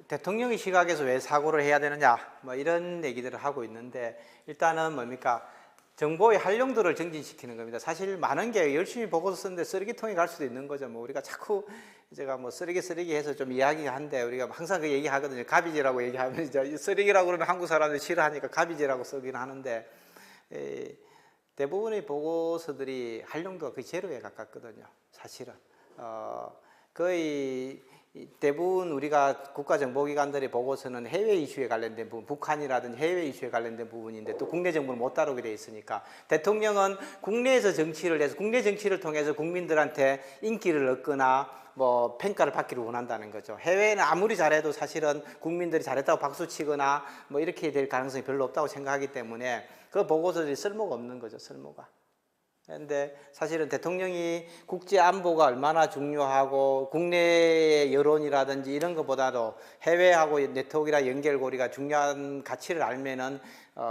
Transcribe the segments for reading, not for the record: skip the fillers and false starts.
대통령의 시각에서 왜 사고를 해야 되느냐 뭐 이런 얘기들을 하고 있는데, 일단은 뭡니까, 정보의 활용도를 증진시키는 겁니다. 사실 많은 게 열심히 보고서 쓰는데 쓰레기통에 갈 수도 있는 거죠. 뭐 우리가 자꾸 제가 뭐 쓰레기 해서 좀 이야기한데, 우리가 항상 그 얘기하거든요. 가비제라고 얘기하면 이제 쓰레기라고 그러면 한국 사람들이 싫어하니까 가비제라고 쓰긴 하는데, 대부분의 보고서들이 활용도가 거의 제로에 가깝거든요. 사실은 거의 대부분 우리가 국가정보기관들의 보고서는 해외 이슈에 관련된 부분, 북한이라든지 해외 이슈에 관련된 부분인데 또 국내 정보는 못 다루게 돼 있으니까, 대통령은 국내에서 정치를 해서 국내 정치를 통해서 국민들한테 인기를 얻거나 뭐 평가를 받기를 원한다는 거죠. 해외는 아무리 잘해도 사실은 국민들이 잘했다고 박수치거나 뭐 이렇게 될 가능성이 별로 없다고 생각하기 때문에 그 보고서들이 쓸모가 없는 거죠. 쓸모가. 그런데 사실은 대통령이 국제 안보가 얼마나 중요하고 국내의 여론이라든지 이런 것보다도 해외하고 네트워크나 연결고리가 중요한 가치를 알면은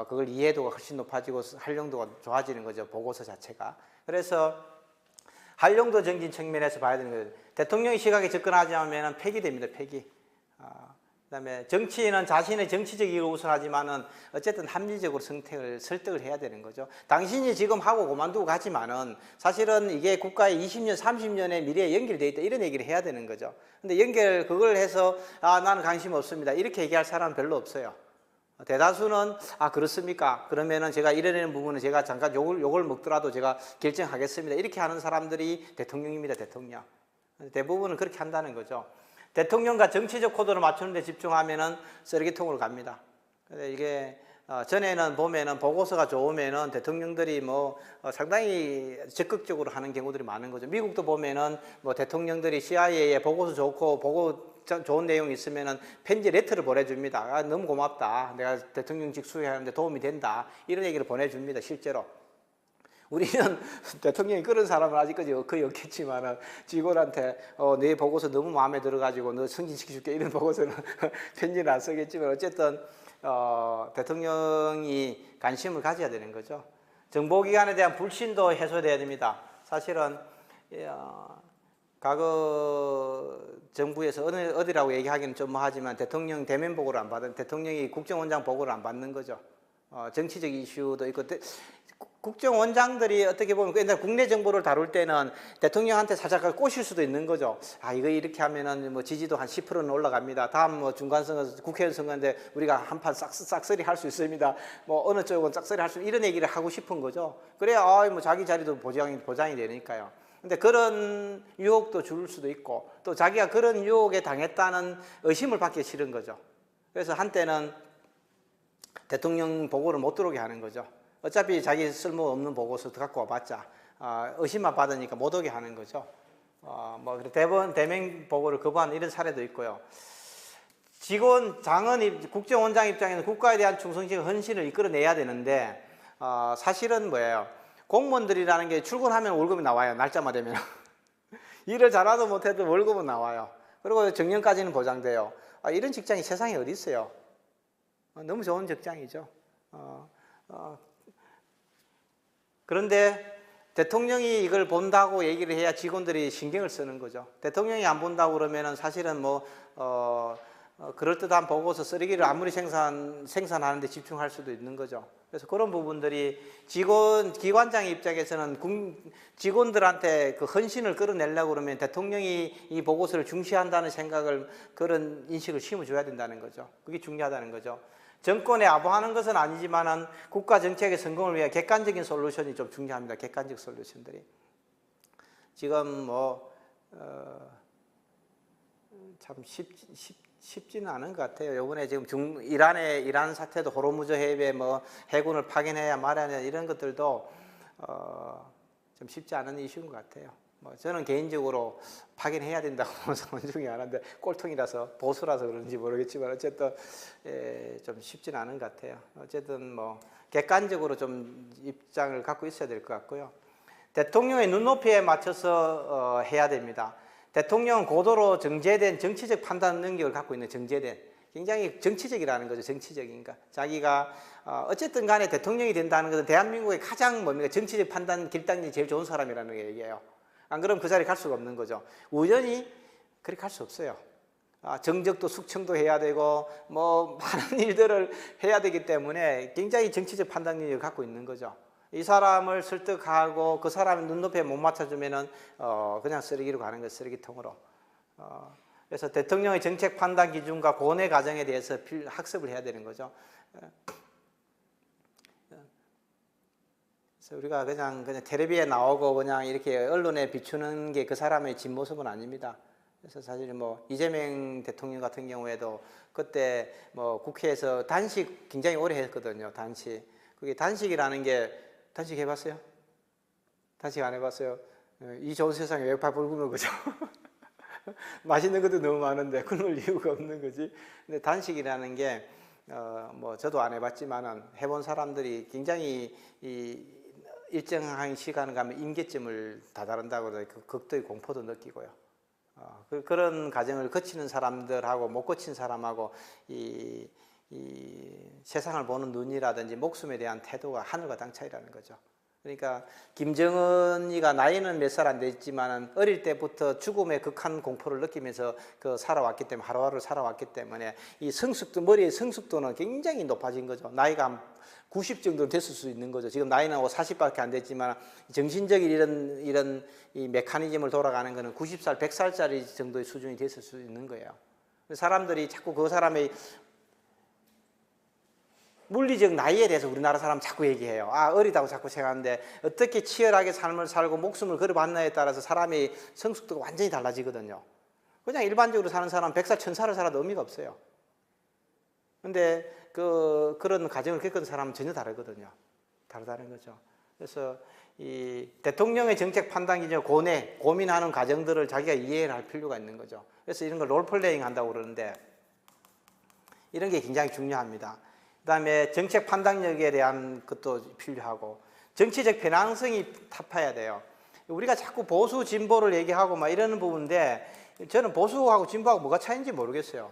그걸 이해도가 훨씬 높아지고 활용도가 좋아지는 거죠. 보고서 자체가. 그래서 활용도 정진 측면에서 봐야 되는 거예요. 대통령의 시각에 접근하지 않으면 폐기됩니다. 폐기. 그다음에 정치인은 자신의 정치적 이익을 우선하지만은 어쨌든 합리적으로 설득을 해야 되는 거죠. 당신이 지금 하고 그만두고 가지만은 사실은 이게 국가의 20년, 30년의 미래에 연결되어 있다, 이런 얘기를 해야 되는 거죠. 근데 그걸 해서 나는 관심 없습니다, 이렇게 얘기할 사람은 별로 없어요. 대다수는 그렇습니까? 그러면은 제가 이러는 부분은 제가 잠깐 욕을 먹더라도 제가 결정하겠습니다, 이렇게 하는 사람들이 대통령입니다. 대통령. 대부분은 그렇게 한다는 거죠. 대통령과 정치적 코드를 맞추는 데 집중하면은 쓰레기통으로 갑니다. 근데 이게 전에는 보면은 보고서가 좋으면은 대통령들이 뭐 상당히 적극적으로 하는 경우들이 많은 거죠. 미국도 보면은 뭐 대통령들이 CIA에 보고서 좋고 좋은 내용이 있으면은 편지 레터를 보내줍니다. 너무 고맙다, 내가 대통령직 수행하는데 도움이 된다, 이런 얘기를 보내줍니다. 실제로. 우리는 대통령이 그런 사람은 아직까지 거의 없겠지만 직원한테 내 보고서 너무 마음에 들어가지고 너 승진시켜줄게, 이런 보고서는 편지는 안 쓰겠지만 어쨌든 대통령이 관심을 가져야 되는 거죠. 정보기관에 대한 불신도 해소돼야 됩니다. 사실은 과거 정부에서 어디라고 얘기하기는 좀 하지만 대통령 대면 보고를 안 받은, 대통령이 국정원장 보고를 안 받는 거죠. 정치적 이슈도 있고, 국정원장들이 어떻게 보면 옛날 국내 정보를 다룰 때는 대통령한테 살짝 꼬실 수도 있는 거죠. 이거 이렇게 하면은 뭐 지지도 한 10%는 올라갑니다. 다음 뭐 중간선거, 국회의원 선거인데 우리가 한판 싹쓸이 할 수 있습니다. 뭐 어느 쪽은 싹쓸이 할 수, 이런 얘기를 하고 싶은 거죠. 그래야 뭐 자기 자리도 보장이 되니까요. 근데 그런 유혹도 줄 수도 있고, 또 자기가 그런 유혹에 당했다는 의심을 받기 싫은 거죠. 그래서 한때는 대통령 보고를 못 들어오게 하는 거죠. 어차피 자기 쓸모없는 보고서 갖고 와봤자 의심만 받으니까 못 오게 하는 거죠. 뭐 대면 보고를 거부하는 이런 사례도 있고요. 국정원장 입장에는 국가에 대한 충성심과 헌신을 이끌어내야 되는데 사실은 뭐예요? 공무원들이라는 게 출근하면 월급이 나와요. 날짜만 되면. 일을 잘하도 못해도 월급은 나와요. 그리고 정년까지는 보장돼요. 이런 직장이 세상에 어디 있어요? 너무 좋은 직장이죠. 그런데 대통령이 이걸 본다고 얘기를 해야 직원들이 신경을 쓰는 거죠. 대통령이 안 본다고 그러면은 사실은 뭐 그럴듯한 보고서 쓰레기를 아무리 생산하는데 집중할 수도 있는 거죠. 그래서 그런 부분들이 기관장 입장에서는 직원들한테 그 헌신을 끌어내려고 그러면 대통령이 이 보고서를 중시한다는 생각을, 그런 인식을 심어줘야 된다는 거죠. 그게 중요하다는 거죠. 정권에 아부하는 것은 아니지만은 국가 정책의 성공을 위해 객관적인 솔루션이 좀 중요합니다. 객관적 솔루션들이. 지금 참 쉽지는 않은 것 같아요. 요번에 지금 이란 사태도 호르무즈 해협에 뭐 해군을 파견해야 말아야 이런 것들도 좀 쉽지 않은 이슈인 것 같아요. 뭐 저는 개인적으로 파견해야 된다고 생각 중에 하는데 꼴통이라서 보수라서 그런지 모르겠지만 어쨌든 좀 쉽지는 않은 것 같아요. 어쨌든 뭐 객관적으로 좀 입장을 갖고 있어야 될 것 같고요. 대통령의 눈높이에 맞춰서 해야 됩니다. 대통령은 고도로 정제된 정치적 판단 능력을 갖고 있는, 정제된, 굉장히 정치적이라는 거죠. 정치적인가. 자기가 어쨌든 간에 대통령이 된다는 것은 대한민국의 가장 정치적 판단 결단력이 제일 좋은 사람이라는 얘기예요. 안 그러면 그 자리에 갈 수가 없는 거죠. 우연히 그렇게 갈 수 없어요. 정적도 숙청도 해야 되고 뭐 많은 일들을 해야 되기 때문에 굉장히 정치적 판단력을 갖고 있는 거죠. 이 사람을 설득하고 그 사람의 눈높이에 못 맞춰주면은 그냥 쓰레기로 가는 거예요. 쓰레기통으로. 그래서 대통령의 정책 판단 기준과 고뇌 과정에 대해서 학습을 해야 되는 거죠. 그래서 우리가 그냥 텔레비에 나오고 그냥 이렇게 언론에 비추는 게 그 사람의 진 모습은 아닙니다. 그래서 사실 뭐 이재명 대통령 같은 경우에도 그때 뭐 국회에서 단식 굉장히 오래 했거든요. 단식. 그게 단식이라는 게 단식 해봤어요? 단식 안 해봤어요? 이 좋은 세상에 왜 밥을 굶는 거죠? 맛있는 것도 너무 많은데 굶을 이유가 없는 거지. 근데 단식이라는 게 뭐 저도 안 해봤지만은 해본 사람들이 굉장히 이 일정한 시간을 가면 임계점을 다다른다고 그래서 극도의 공포도 느끼고요. 그런 과정을 거치는 사람들하고 못 거친 사람하고 이 세상을 보는 눈이라든지 목숨에 대한 태도가 하늘과 땅 차이라는 거죠. 그러니까 김정은이가 나이는 몇 살 안 됐지만 어릴 때부터 죽음의 극한 공포를 느끼면서 살아왔기 때문에 하루하루 살아왔기 때문에 이 성숙도 머리의 성숙도는 굉장히 높아진 거죠. 나이가 90 정도 됐을 수 있는 거죠. 지금 나이는 40밖에 안 됐지만 정신적인 이런 이 메커니즘을 돌아가는 거는 90살, 100살짜리 정도의 수준이 됐을 수 있는 거예요. 사람들이 자꾸 그 사람의 물리적 나이에 대해서 우리나라 사람 자꾸 얘기해요. 어리다고 자꾸 생각하는데 어떻게 치열하게 삶을 살고 목숨을 걸어봤나에 따라서 사람의 성숙도가 완전히 달라지거든요. 그냥 일반적으로 사는 사람 100살, 1000살을 살아도 의미가 없어요. 근데 그런 과정을 겪은 사람은 전혀 다르거든요. 다르다는 거죠. 그래서 이 대통령의 정책 판단 기준 고민하는 과정들을 자기가 이해를 할 필요가 있는 거죠. 그래서 이런 걸 롤플레잉 한다고 그러는데 이런 게 굉장히 중요합니다. 그 다음에 정책 판단력에 대한 것도 필요하고 정치적 편향성이 타파해야 돼요. 우리가 자꾸 보수 진보를 얘기하고 막 이러는 부분인데 저는 보수하고 진보하고 뭐가 차이인지 모르겠어요.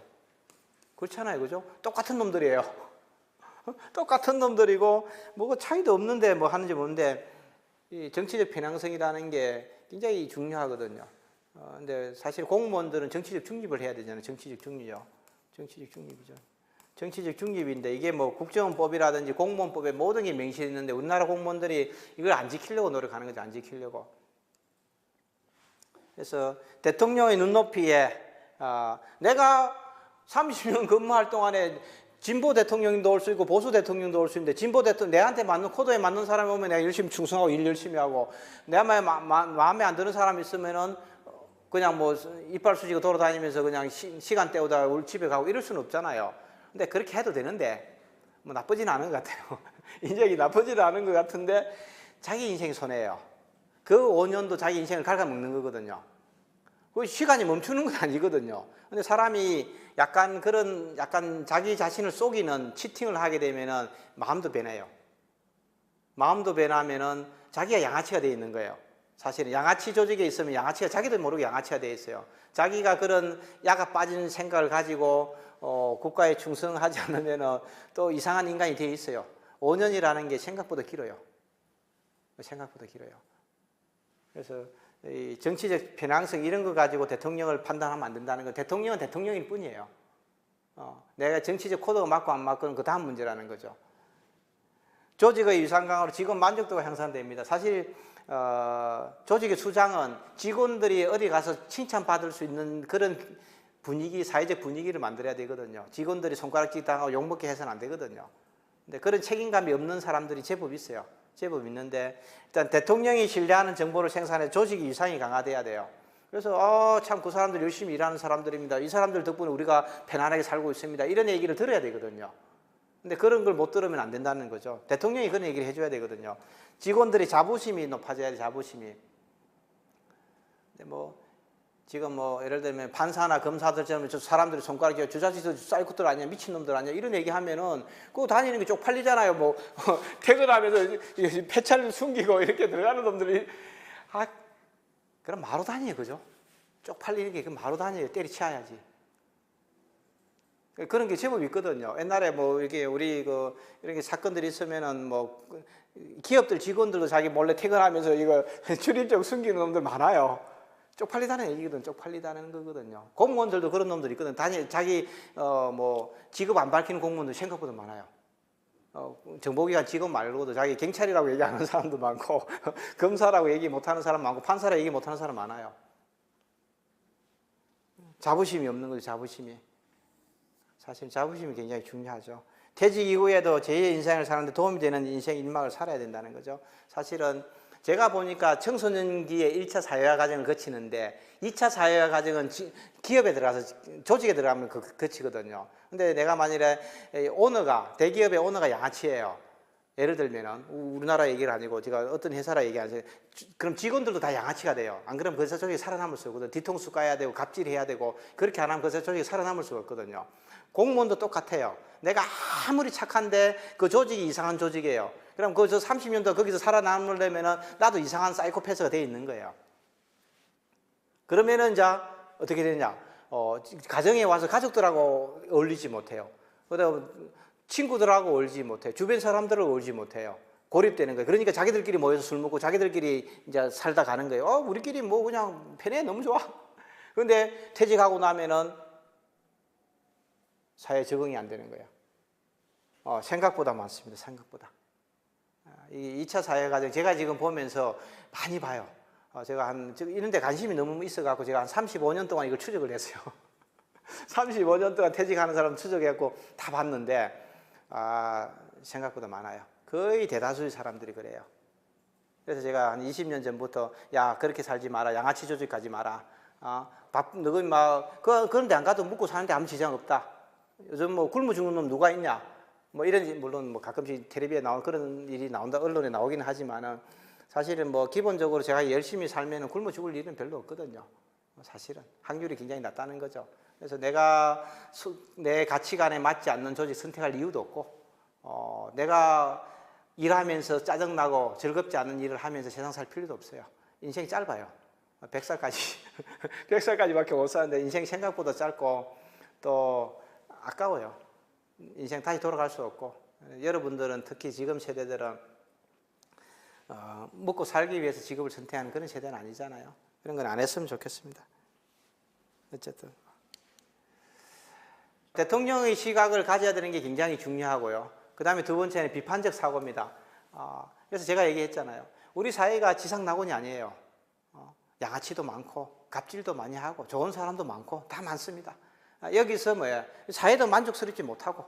그렇잖아요, 그죠? 똑같은 놈들이에요. 똑같은 놈들이고 뭐 차이도 없는데 뭐 하는지 모르는데 이 정치적 편향성이라는 게 굉장히 중요하거든요. 근데 사실 공무원들은 정치적 중립을 해야 되잖아요. 정치적 중립이죠. 정치적 중립이죠. 정치적 중립인데 이게 뭐 국정원법이라든지 공무원법에 모든 게 명시되어 있는데 우리나라 공무원들이 이걸 안 지키려고 노력하는 거죠. 안 지키려고. 그래서 대통령의 눈높이에 내가 30년 근무할 동안에 진보 대통령도 올 수 있고 보수 대통령도 올 수 있는데 진보 대통령 내한테 맞는 코드에 맞는 사람이 오면 내가 열심히 충성하고 일 열심히 하고 내 마음에 안 드는 사람이 있으면은 그냥 뭐 이빨 수지고 돌아다니면서 그냥 시간 때우다 집에 가고 이럴 수는 없잖아요. 근데 그렇게 해도 되는데 뭐 나쁘지는 않은 것 같아요. 인생이 나쁘지는 않은 것 같은데 자기 인생이 손해예요. 그 5년도 자기 인생을 갉아먹는 거거든요. 그 시간이 멈추는 건 아니거든요. 근데 사람이 약간 자기 자신을 속이는 치팅을 하게 되면은 마음도 변해요. 마음도 변하면은 자기가 양아치가 되어 있는 거예요. 사실은 양아치 조직에 있으면 양아치가 자기도 모르게 양아치가 되어 있어요. 자기가 그런 야가 빠진 생각을 가지고 국가에 충성하지 않으면은 또 이상한 인간이 되어 있어요. 5년이라는 게 생각보다 길어요. 생각보다 길어요. 그래서 이 정치적 편향성 이런 거 가지고 대통령을 판단하면 안 된다는 거. 대통령은 대통령일 뿐이에요. 내가 정치적 코드가 맞고 안 맞고는 그 다음 문제라는 거죠. 조직의 유상 강화로 직원 만족도가 향상됩니다. 사실 조직의 수장은 직원들이 어디 가서 칭찬받을 수 있는 그런 분위기, 사회적 분위기를 만들어야 되거든요. 직원들이 손가락질 당하고 욕먹게 해서는 안 되거든요. 근데 그런 책임감이 없는 사람들이 제법 있어요. 제법 있는데 일단 대통령이 신뢰하는 정보를 생산해 조직의 유상이 강화돼야 돼요. 그래서 참 그 사람들 열심히 일하는 사람들입니다. 이 사람들 덕분에 우리가 편안하게 살고 있습니다. 이런 얘기를 들어야 되거든요. 근데 그런 걸 못 들으면 안 된다는 거죠. 대통령이 그런 얘기를 해줘야 되거든요. 직원들이 자부심이 높아져야 돼, 자부심이. 근데 뭐 지금 뭐 예를 들면 판사나 검사들처럼 저 사람들이 손가락이 주자식들 사이코들 아니야, 미친놈들 아니야 이런 얘기하면은 그거 다니는 게 쪽팔리잖아요. 뭐 퇴근하면서 폐차를 숨기고 이렇게 들어가는 놈들이 그럼 마루 다녀요, 그죠? 쪽팔리는 게 그 마루 다녀요. 때리치워야지. 그런 게 제법 있거든요. 옛날에 뭐 이렇게 우리 이렇게 사건들이 있으면은 뭐 기업들 직원들도 자기 몰래 퇴근하면서 이거 출입증 숨기는 놈들 많아요. 쪽팔리다는 얘기거든. 쪽팔리다는 거거든요. 공무원들도 그런 놈들이 있거든. 자기 뭐 직업 안 밝히는 공무원도 생각보다 많아요. 정보기관 직업 말고도 자기 경찰이라고 얘기하는 사람도 많고 검사라고 얘기 못하는 사람 많고 판사라고 얘기 못하는 사람 많아요. 자부심이 없는 거죠. 자부심이. 사실 자부심이 굉장히 중요하죠. 퇴직 이후에도 제2의 인생을 사는데 도움이 되는 인생 일막을 살아야 된다는 거죠. 사실은 제가 보니까 청소년기에 1차 사회화 과정을 거치는데 2차 사회화 과정은 기업에 들어가서 조직에 들어가면 거치거든요. 근데 내가 만일에 오너가 대기업의 오너가 양아치예요. 예를 들면은 우리나라 얘기가 아니고 제가 어떤 회사라 얘기하는데 그럼 직원들도 다 양아치가 돼요. 안 그러면 그 회사 조직이 살아남을 수 없거든요. 뒤통수 까야 되고 갑질해야 되고 그렇게 안 하면 그 회사 조직이 살아남을 수가 없거든요. 공무원도 똑같아요. 내가 아무리 착한데 그 조직이 이상한 조직이에요. 그럼 그 저 30년도 거기서 살아남으려면은 나도 이상한 사이코패스가 돼 있는 거예요. 그러면은 이제 어떻게 되느냐? 가정에 와서 가족들하고 어울리지 못해요. 그다음 친구들하고 어울리지 못해요. 주변 사람들하고 어울리지 못해요. 고립되는 거예요. 그러니까 자기들끼리 모여서 술 먹고 자기들끼리 이제 살다 가는 거예요. 우리끼리 뭐 그냥 편해, 너무 좋아. 그런데 퇴직하고 나면은 사회에 적응이 안 되는 거예요. 생각보다 많습니다. 생각보다. 이 2차 사회과정 제가 지금 보면서 많이 봐요. 제가 이런 데 관심이 너무 있어갖고 제가 한 35년 동안 이걸 추적을 했어요. 35년 동안 퇴직하는 사람 추적해갖고 다 봤는데 생각보다 많아요. 거의 대다수의 사람들이 그래요. 그래서 제가 한 20년 전부터 야 그렇게 살지 마라. 양아치 조직 가지 마라. 너희 막 그런 데 안 가도 먹고 사는데 아무 지장 없다. 요즘 뭐 굶어 죽는 놈 누가 있냐? 뭐 이런 물론 뭐 가끔씩 텔레비에 나온 그런 일이 나온다 언론에 나오긴 하지만은 사실은 뭐 기본적으로 제가 열심히 살면은 굶어 죽을 일은 별로 없거든요. 사실은 확률이 굉장히 낮다는 거죠. 그래서 내가 내 가치관에 맞지 않는 조직 선택할 이유도 없고 내가 일하면서 짜증나고 즐겁지 않은 일을 하면서 세상 살 필요도 없어요. 인생이 짧아요. 100살까지 100살까지밖에 못 사는데 인생이 생각보다 짧고 또 아까워요. 인생 다시 돌아갈 수 없고 여러분들은 특히 지금 세대들은 먹고 살기 위해서 직업을 선택하는 그런 세대는 아니잖아요. 그런 건 안 했으면 좋겠습니다. 어쨌든 대통령의 시각을 가져야 되는 게 굉장히 중요하고요. 그 다음에 두 번째는 비판적 사고입니다. 그래서 제가 얘기했잖아요. 우리 사회가 지상낙원이 아니에요. 양아치도 많고 갑질도 많이 하고 좋은 사람도 많고 다 많습니다. 여기서 뭐야 사회도 만족스럽지 못하고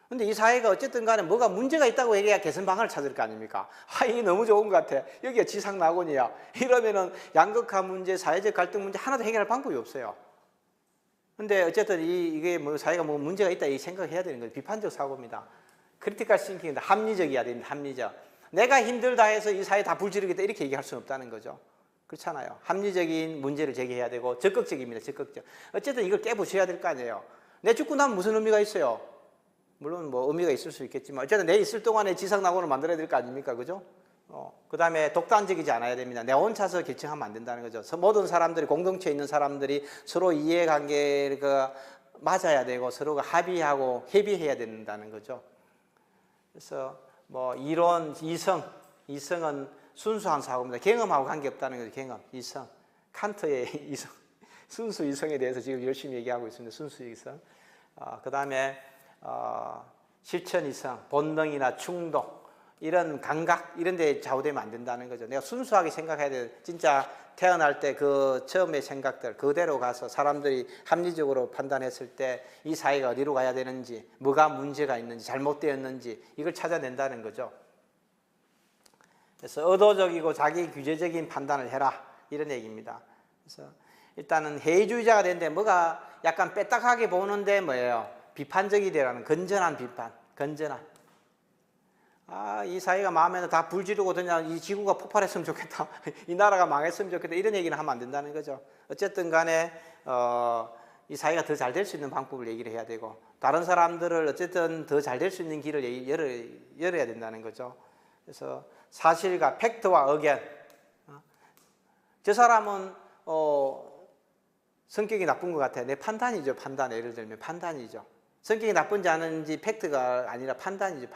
근데 이 사회가 어쨌든 간에 뭐가 문제가 있다고 얘기해야 개선 방안을 찾을 거 아닙니까? 이게 너무 좋은 것 같아. 여기가 지상낙원이야. 이러면은 양극화 문제, 사회적 갈등 문제 하나도 해결할 방법이 없어요. 근데 어쨌든 이게 뭐 사회가 뭐 문제가 있다 이 생각해야 되는 거예요. 비판적 사고입니다. 크리티컬 싱킹인데 합리적이어야 됩니다. 합리적. 내가 힘들다 해서 이 사회 다 불지르겠다 이렇게 얘기할 수는 없다는 거죠. 그렇잖아요. 합리적인 문제를 제기해야 되고 적극적입니다. 적극적. 어쨌든 이걸 깨부셔야 될 거 아니에요. 내 죽고 나면 무슨 의미가 있어요? 물론 뭐 의미가 있을 수 있겠지만 어쨌든 내 있을 동안에 지상낙원을 만들어야 될 거 아닙니까? 그죠? 그 다음에 독단적이지 않아야 됩니다. 내 혼자서 결정하면 안 된다는 거죠. 모든 사람들이 공동체에 있는 사람들이 서로 이해관계가 맞아야 되고 서로가 합의하고 협의해야 된다는 거죠. 그래서 뭐 이론, 이성은 순수한 사고입니다. 경험하고 관계없다는 거죠. 경험, 이성. 칸트의 이성, 순수 이성에 대해서 지금 열심히 얘기하고 있습니다. 순수 이성. 그 다음에 실천 이성, 본능이나 충동 이런 감각 이런 데 좌우되면 안 된다는 거죠. 내가 순수하게 생각해야 돼. 진짜 태어날 때 그 처음의 생각들 그대로 가서 사람들이 합리적으로 판단했을 때 이 사회가 어디로 가야 되는지 뭐가 문제가 있는지 잘못되었는지 이걸 찾아낸다는 거죠. 그래서 의도적이고 자기 규제적인 판단을 해라 이런 얘기입니다. 그래서 일단은 해이주의자가 되는데 뭐가 약간 빼딱하게 보는데 뭐예요? 비판적이 되라는 건전한 비판, 건전한. 이 사회가 마음에 다 불지르고 그냥 이 지구가 폭발했으면 좋겠다. 이 나라가 망했으면 좋겠다. 이런 얘기는 하면 안 된다는 거죠. 어쨌든 간에 이 사회가 더 잘 될 수 있는 방법을 얘기를 해야 되고 다른 사람들을 어쨌든 더 잘 될 수 있는 길을 열어야 된다는 거죠. 그래서 사실과 팩트와 의견. 저 사람은 성격이 나쁜 것 같아. 내 판단이죠. 판단. 예를 들면 판단이죠. 성격이 나쁜지 아닌지 팩트가 아니라 판단이죠.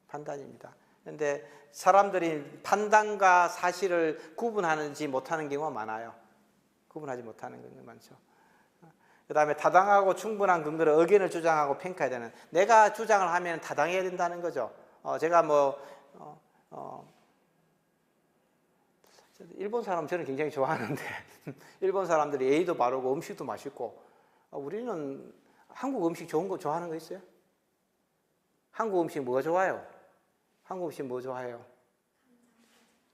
판단입니다. 그런데 사람들이 판단과 사실을 구분하는지 못하는 경우가 많아요. 구분하지 못하는 건 많죠. 그 다음에 타당하고 충분한 근거로 의견을 주장하고 평가해야 되는, 내가 주장을 하면 타당해야 된다는 거죠. 제가 일본 사람 저는 굉장히 좋아하는데 일본 사람들이 예의도 바르고 음식도 맛있고, 우리는 한국 음식 좋은 거 좋아하는 거 있어요? 한국 음식 뭐가 좋아요? 한국 음식 뭐 좋아해요?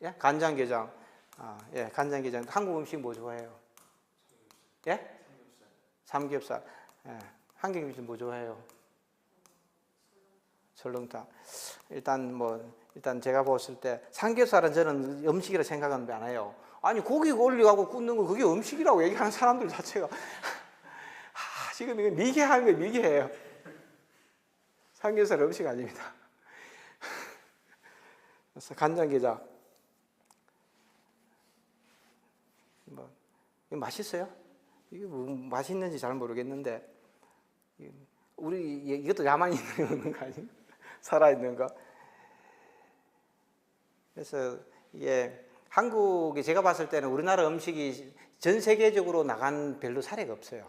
예? 간장게장. 예, 간장게장. 한국 음식 뭐 좋아해요? 예? 삼겹살. 예. 한국 음식 뭐 좋아해요? 설렁탕. 일단 제가 봤을 때 삼겹살은 저는 음식이라 생각은 안 해요. 아니, 고기 올리고 굽는 거 그게 음식이라고 얘기하는 사람들 자체가 지금 이거 미개한 거예요, 미개해요. 삼겹살 음식 아닙니다. 그래서 간장게장. 이거 맛있어요? 이게 뭐 맛있는지 잘 모르겠는데, 이것도 야만이 있는 거 아니에요? 살아있는 거. 그래서 이게 한국이 제가 봤을 때는 우리나라 음식이 전 세계적으로 나간 별로 사례가 없어요.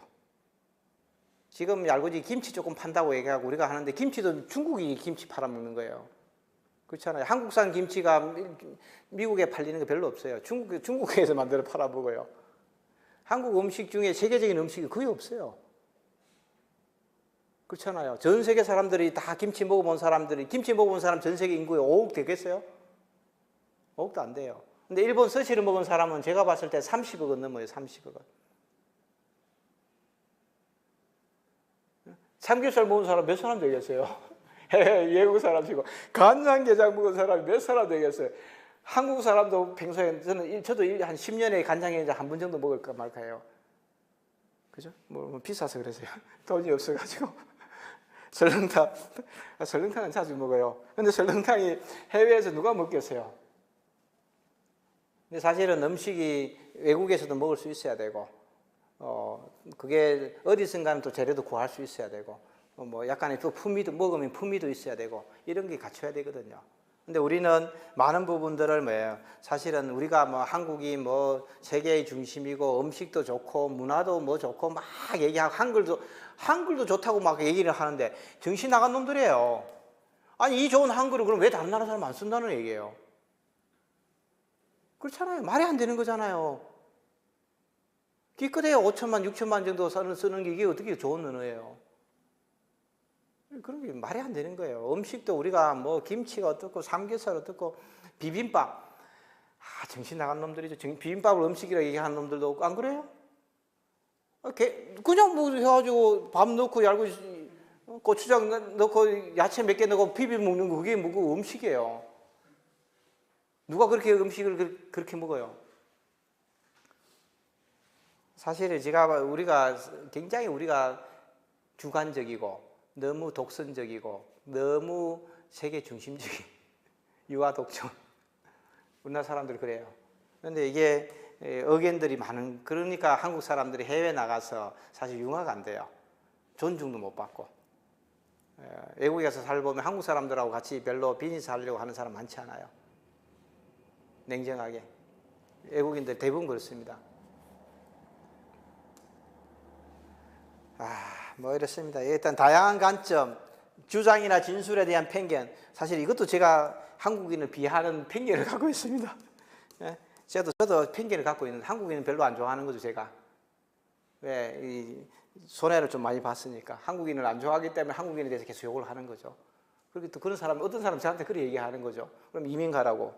지금 얄궂이 김치 조금 판다고 얘기하고 우리가 하는데, 김치도 중국이 김치 팔아먹는 거예요. 그렇잖아요. 한국산 김치가 미국에 팔리는 게 별로 없어요. 중국에서 만들어 팔아먹어요. 한국 음식 중에 세계적인 음식이 거의 없어요. 그렇잖아요. 전 세계 사람들이 다 김치 먹어본 사람들이, 김치 먹어본 사람 전 세계 인구에 5억 되겠어요? 5억도 안 돼요. 근데 일본 스시를 먹은 사람은 제가 봤을 때 30억은 넘어요. 30억은. 삼겹살 먹은 사람 몇 사람 되겠어요? 외국 사람이고. 간장게장 먹은 사람이 몇 사람 되겠어요? 한국 사람도 평소에, 저도 한 10년에 간장게장 한 번 정도 먹을까 말까 해요. 그죠? 뭐 비싸서 그러세요. 돈이 없어가지고. 설렁탕은 자주 먹어요. 근데 설렁탕이 해외에서 누가 먹겠어요? 근데 사실은 음식이 외국에서도 먹을 수 있어야 되고, 그게 어디선가는 또 재료도 구할 수 있어야 되고, 뭐 약간의 또 품위도, 먹으면 품위도 있어야 되고, 이런 게 갖춰야 되거든요. 근데 우리는 많은 부분들을 사실은 우리가 한국이 세계의 중심이고 음식도 좋고 문화도 좋고 막 얘기하고 한글도 좋다고 막 얘기를 하는데 정신 나간 놈들이에요. 아니, 이 좋은 한글을 그럼 왜 다른 나라 사람 안 쓴다는 얘기예요? 그렇잖아요. 말이 안 되는 거잖아요. 기껏해야 5천만, 6천만 정도 쓰는 게 이게 어떻게 좋은 언어예요? 그런 게 말이 안 되는 거예요. 음식도 우리가 김치가 어떻고 삼겹살 어떻고 비빔밥, 정신 나간 놈들이죠. 비빔밥을 음식이라고 얘기하는 놈들도 없고, 안 그래요? 그냥 해가지고 밥 넣고 얇고 고추장 넣고 야채 몇 개 넣고 비벼 먹는 거, 그게 음식이에요. 누가 그렇게 음식을 그렇게 먹어요? 사실은 우리가 굉장히 주관적이고 너무 독선적이고 너무 세계 중심적인 유아 독존, 우리나라 사람들이 그래요. 그런데 이게 의견들이 많은, 그러니까 한국 사람들이 해외 나가서 사실 융화가 안 돼요. 존중도 못 받고. 외국에서 살보면 한국 사람들하고 같이 별로 비즈니스 하려고 하는 사람 많지 않아요. 냉정하게. 외국인들 대부분 그렇습니다. 이렇습니다. 일단 다양한 관점, 주장이나 진술에 대한 편견. 사실 이것도 제가 한국인을 비하하는 편견을 갖고 있습니다. 저도 편견을 갖고 있는데 한국인은 별로 안 좋아하는 거죠, 제가. 왜? 손해를 좀 많이 봤으니까. 한국인을 안 좋아하기 때문에 한국인에 대해서 계속 욕을 하는 거죠. 그리고 또 그런 사람, 어떤 사람 저한테 그렇게 얘기하는 거죠. 그럼 이민 가라고.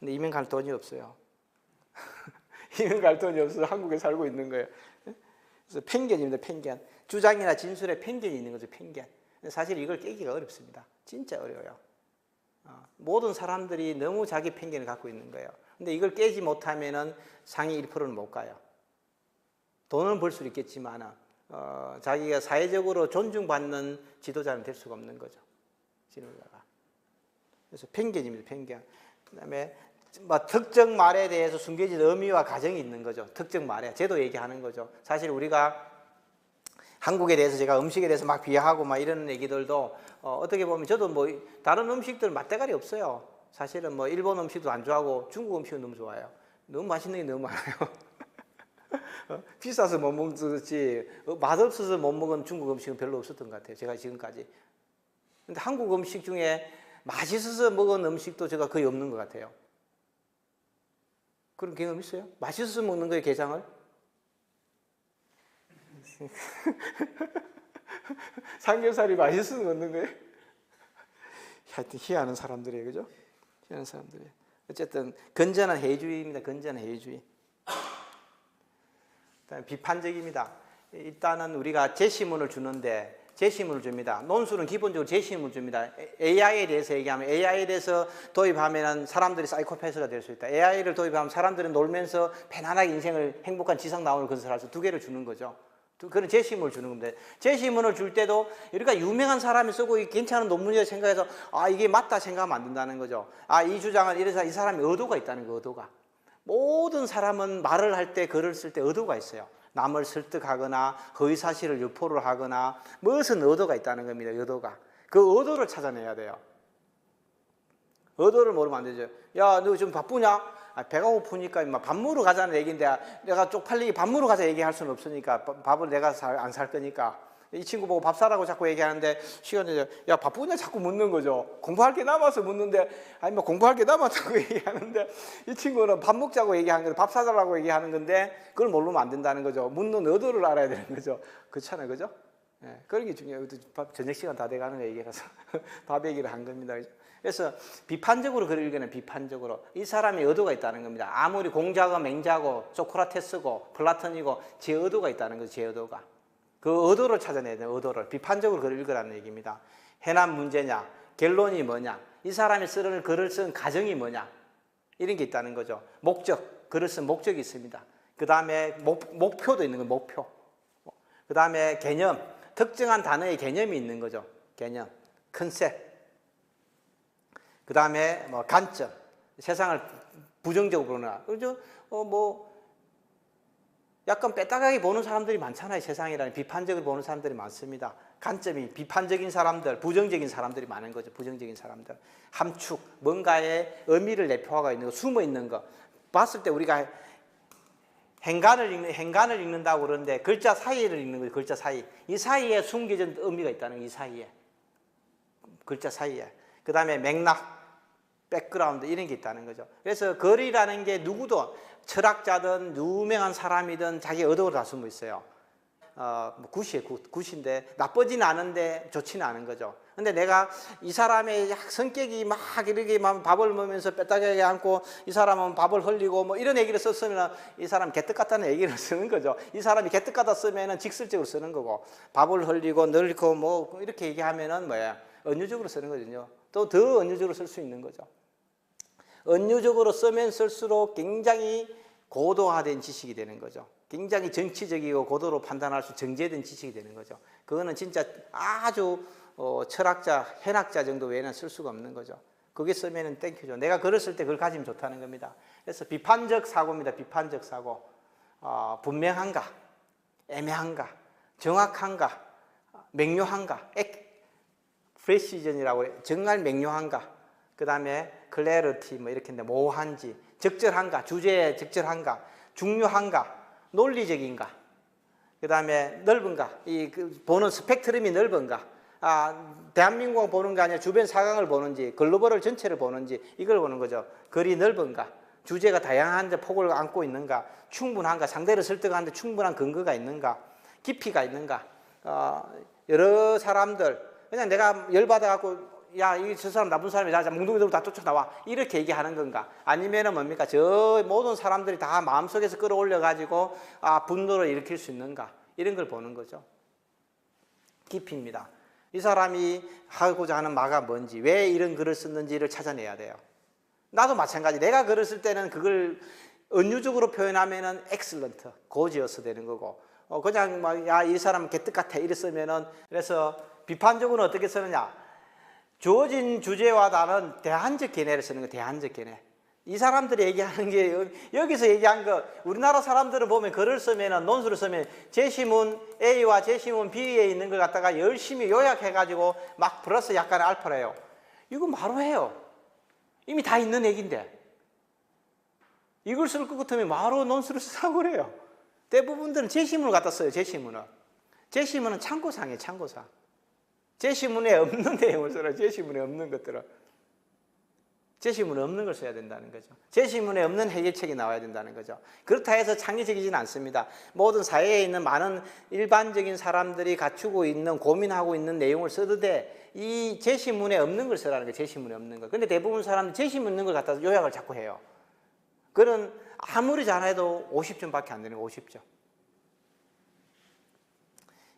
근데 이민 갈 돈이 없어요. 이민 갈 돈이 없어서 한국에 살고 있는 거예요. 그래서 편견입니다, 편견. 주장이나 진술에 편견이 있는 거죠, 편견. 사실 이걸 깨기가 어렵습니다. 진짜 어려워요. 모든 사람들이 너무 자기 편견을 갖고 있는 거예요. 근데 이걸 깨지 못하면은 상위 1%는 못 가요. 돈은 벌 수 있겠지만, 자기가 사회적으로 존중받는 지도자는 될 수가 없는 거죠. 지도자가. 그래서 편견입니다, 편견. 그 다음에 특정 말에 대해서 숨겨진 의미와 가정이 있는 거죠. 특정 말에. 제도 얘기하는 거죠. 사실 우리가 한국에 대해서 제가 음식에 대해서 막 비하하고 막 이런 얘기들도 어떻게 보면 저도 다른 음식들 맛대가리 없어요. 사실은 일본 음식도 안 좋아하고 중국 음식은 너무 좋아해요. 너무 맛있는 게 너무 많아요. 비싸서 못 먹었지 맛없어서 못 먹은 중국 음식은 별로 없었던 것 같아요. 제가 지금까지. 근데 한국 음식 중에 맛있어서 먹은 음식도 제가 거의 없는 것 같아요. 그런 경험 있어요? 맛있어서 먹는 거예요, 게장을? 삼겹살이 맛있어서 먹는 거예요? 하여튼 희한한 사람들이에요, 그죠? 희한한 사람들이에요. 어쨌든 건전한 해주의입니다. 건전한 해주의. 비판적입니다. 일단은 우리가 제시문을 주는데 제시문을 줍니다. 논술은 기본적으로 제시문을 줍니다. AI에 대해서 얘기하면 AI에 대해서 도입하면 사람들이 사이코패스가 될 수 있다. AI를 도입하면 사람들은 놀면서 편안하게 인생을 행복한 지상 나오를 건설할 수 두 개를 주는 거죠. 그런 제시문을 주는 겁니다. 제시문을 줄 때도 우리가 유명한 사람이 쓰고 괜찮은 논문이라고 생각해서 이게 맞다 생각하면 안 된다는 거죠. 이 주장은 이래서 이 사람이 의도가 있다는 거, 의도가. 모든 사람은 말을 할 때, 글을 쓸 때 의도가 있어요. 남을 설득하거나 허위사실을 유포를 하거나 무슨 의도가 있다는 겁니다. 의도가. 그 의도를 찾아내야 돼요. 의도를 모르면 안 되죠. 야, 너 좀 바쁘냐? 배가 고프니까 밥 먹으러 가자는 얘기인데 내가 쪽팔리게 밥 먹으러 가자 얘기할 수는 없으니까 밥을 내가 안 살 거니까 이 친구 보고 밥 사라고 자꾸 얘기하는데 시간이 야 바쁘냐 자꾸 묻는 거죠. 공부할 게 남아서 묻는데 아니 뭐 공부할 게 남았다고 얘기하는데 이 친구는 밥 먹자고 얘기하는 건데 밥 사달라고 얘기하는 건데 그걸 모르면 안 된다는 거죠. 묻는 의도를 알아야 되는 거죠. 그렇잖아요, 그죠? 예, 그런 게 중요해요. 저녁 시간 다 돼가는 얘기라서 밥 얘기를 한 겁니다. 그죠? 그래서 비판적으로 글을 읽으면 비판적으로 이 사람이 의도가 있다는 겁니다. 아무리 공자고 맹자고 소크라테스고 플라톤이고 제 의도가 있다는 거죠. 제 의도가. 그 의도를 찾아내야 돼요. 의도를. 비판적으로 글을 읽으라는 얘기입니다. 해난 문제냐, 결론이 뭐냐, 이 사람이 쓰는 글을 쓴 가정이 뭐냐, 이런 게 있다는 거죠. 목적, 글을 쓴 목적이 있습니다. 그 다음에 목표도 있는 거예요. 목표. 그 다음에 개념, 특정한 단어의 개념이 있는 거죠. 개념, 컨셉. 그 다음에 뭐 관점, 세상을 부정적으로 보나. 그죠? 약간 빼딱하게 보는 사람들이 많잖아요. 세상이라는 비판적으로 보는 사람들이 많습니다. 관점이 비판적인 사람들, 부정적인 사람들이 많은 거죠. 부정적인 사람들. 함축, 뭔가의 의미를 내포하고 있는 거, 숨어 있는 거. 봤을 때 우리가 행간을 읽는다고 그러는데 글자 사이를 읽는 거예요. 글자 사이. 이 사이에 숨겨진 의미가 있다는 거예요. 이 사이에. 글자 사이에. 그 다음에 맥락, 백그라운드 이런 게 있다는 거죠. 그래서 글이라는 게 누구도 철학자든 유명한 사람이든 자기 의도를 다 숨어 있어요. 굿이에요, 굿인데 나쁘지는 않은데 좋지는 않은 거죠. 근데 내가 이 사람의 성격이 막 이렇게 막 밥을 먹으면서 빼딱하게 앉고 이 사람은 밥을 흘리고 뭐 이런 얘기를 썼으면 이 사람 개떡 같다는 얘기를 쓰는 거죠. 이 사람이 개떡 같다 쓰면은 직설적으로 쓰는 거고 밥을 흘리고 늙고 뭐 이렇게 얘기하면은 뭐야 은유적으로 쓰는 거거든요. 또 더 은유적으로 쓸 수 있는 거죠. 은유적으로 쓰면 쓸수록 굉장히 고도화된 지식이 되는 거죠. 굉장히 정치적이고 고도로 판단할 수 정제된 지식이 되는 거죠. 그거는 진짜 아주 철학자, 현학자 정도 외에는 쓸 수가 없는 거죠. 그게 쓰면은 땡큐죠. 내가 글을 쓸 때 그걸 가지면 좋다는 겁니다. 그래서 비판적 사고입니다. 비판적 사고. 분명한가? 애매한가? 정확한가? 명료한가? 프레시전이라고 정말 명료한가? 그 다음에 클래리티 뭐 이렇게 했는데 모호한지, 적절한가, 주제에 적절한가, 중요한가, 논리적인가, 그 다음에 넓은가, 보는 스펙트럼이 넓은가, 대한민국을 보는 게 아니라 주변 사강을 보는지, 글로벌을 전체를 보는지 이걸 보는 거죠. 글이 넓은가, 주제가 다양한 폭을 안고 있는가, 충분한가, 상대를 설득하는데 충분한 근거가 있는가, 깊이가 있는가, 여러 사람들 그냥 내가 열받아갖고 야, 저 사람 나쁜 사람이다. 자, 몽둥이들로 다 쫓아나와. 이렇게 얘기하는 건가? 아니면은 뭡니까? 저 모든 사람들이 다 마음속에서 끌어올려가지고, 분노를 일으킬 수 있는가? 이런 걸 보는 거죠. 깊이입니다. 이 사람이 하고자 하는 마가 뭔지, 왜 이런 글을 썼는지를 찾아내야 돼요. 나도 마찬가지. 내가 글을 쓸 때는 그걸 은유적으로 표현하면은 excellent, gorgeous 되는 거고, 그냥 막, 야, 이 사람은 개떡 같아. 이랬으면은, 그래서 비판적으로 어떻게 쓰느냐? 주어진 주제와 다른 대안적 견해를 쓰는 거예요. 대안적 견해. 이 사람들이 얘기하는 게 여기서 얘기한 거 우리나라 사람들을 보면 글을 쓰면 논술을 쓰면 제시문 A와 제시문 B에 있는 걸 갖다가 열심히 요약해가지고 막 플러스 약간의 알파래요. 이거 바로 해요. 이미 다 있는 얘기인데 이걸 쓸 것 같으면 바로 논술을 쓰라고 그래요. 대부분들은 제시문을 갖다 써요. 제시문을. 제시문은 참고사항이에요. 참고사. 제시문에 없는 내용을 써라. 제시문에 없는 것들을. 제시문에 없는 걸 써야 된다는 거죠. 제시문에 없는 해결책이 나와야 된다는 거죠. 그렇다 해서 창의적이지는 않습니다. 모든 사회에 있는 많은 일반적인 사람들이 갖추고 있는, 고민하고 있는 내용을 써도 돼. 이 제시문에 없는 걸 쓰라는 거예요. 제시문에 없는 거. 근데 대부분 사람들이 제시문 있는 걸 갖다 요약을 자꾸 해요. 그런 아무리 잘해도 50점밖에 안 되는 거, 50점.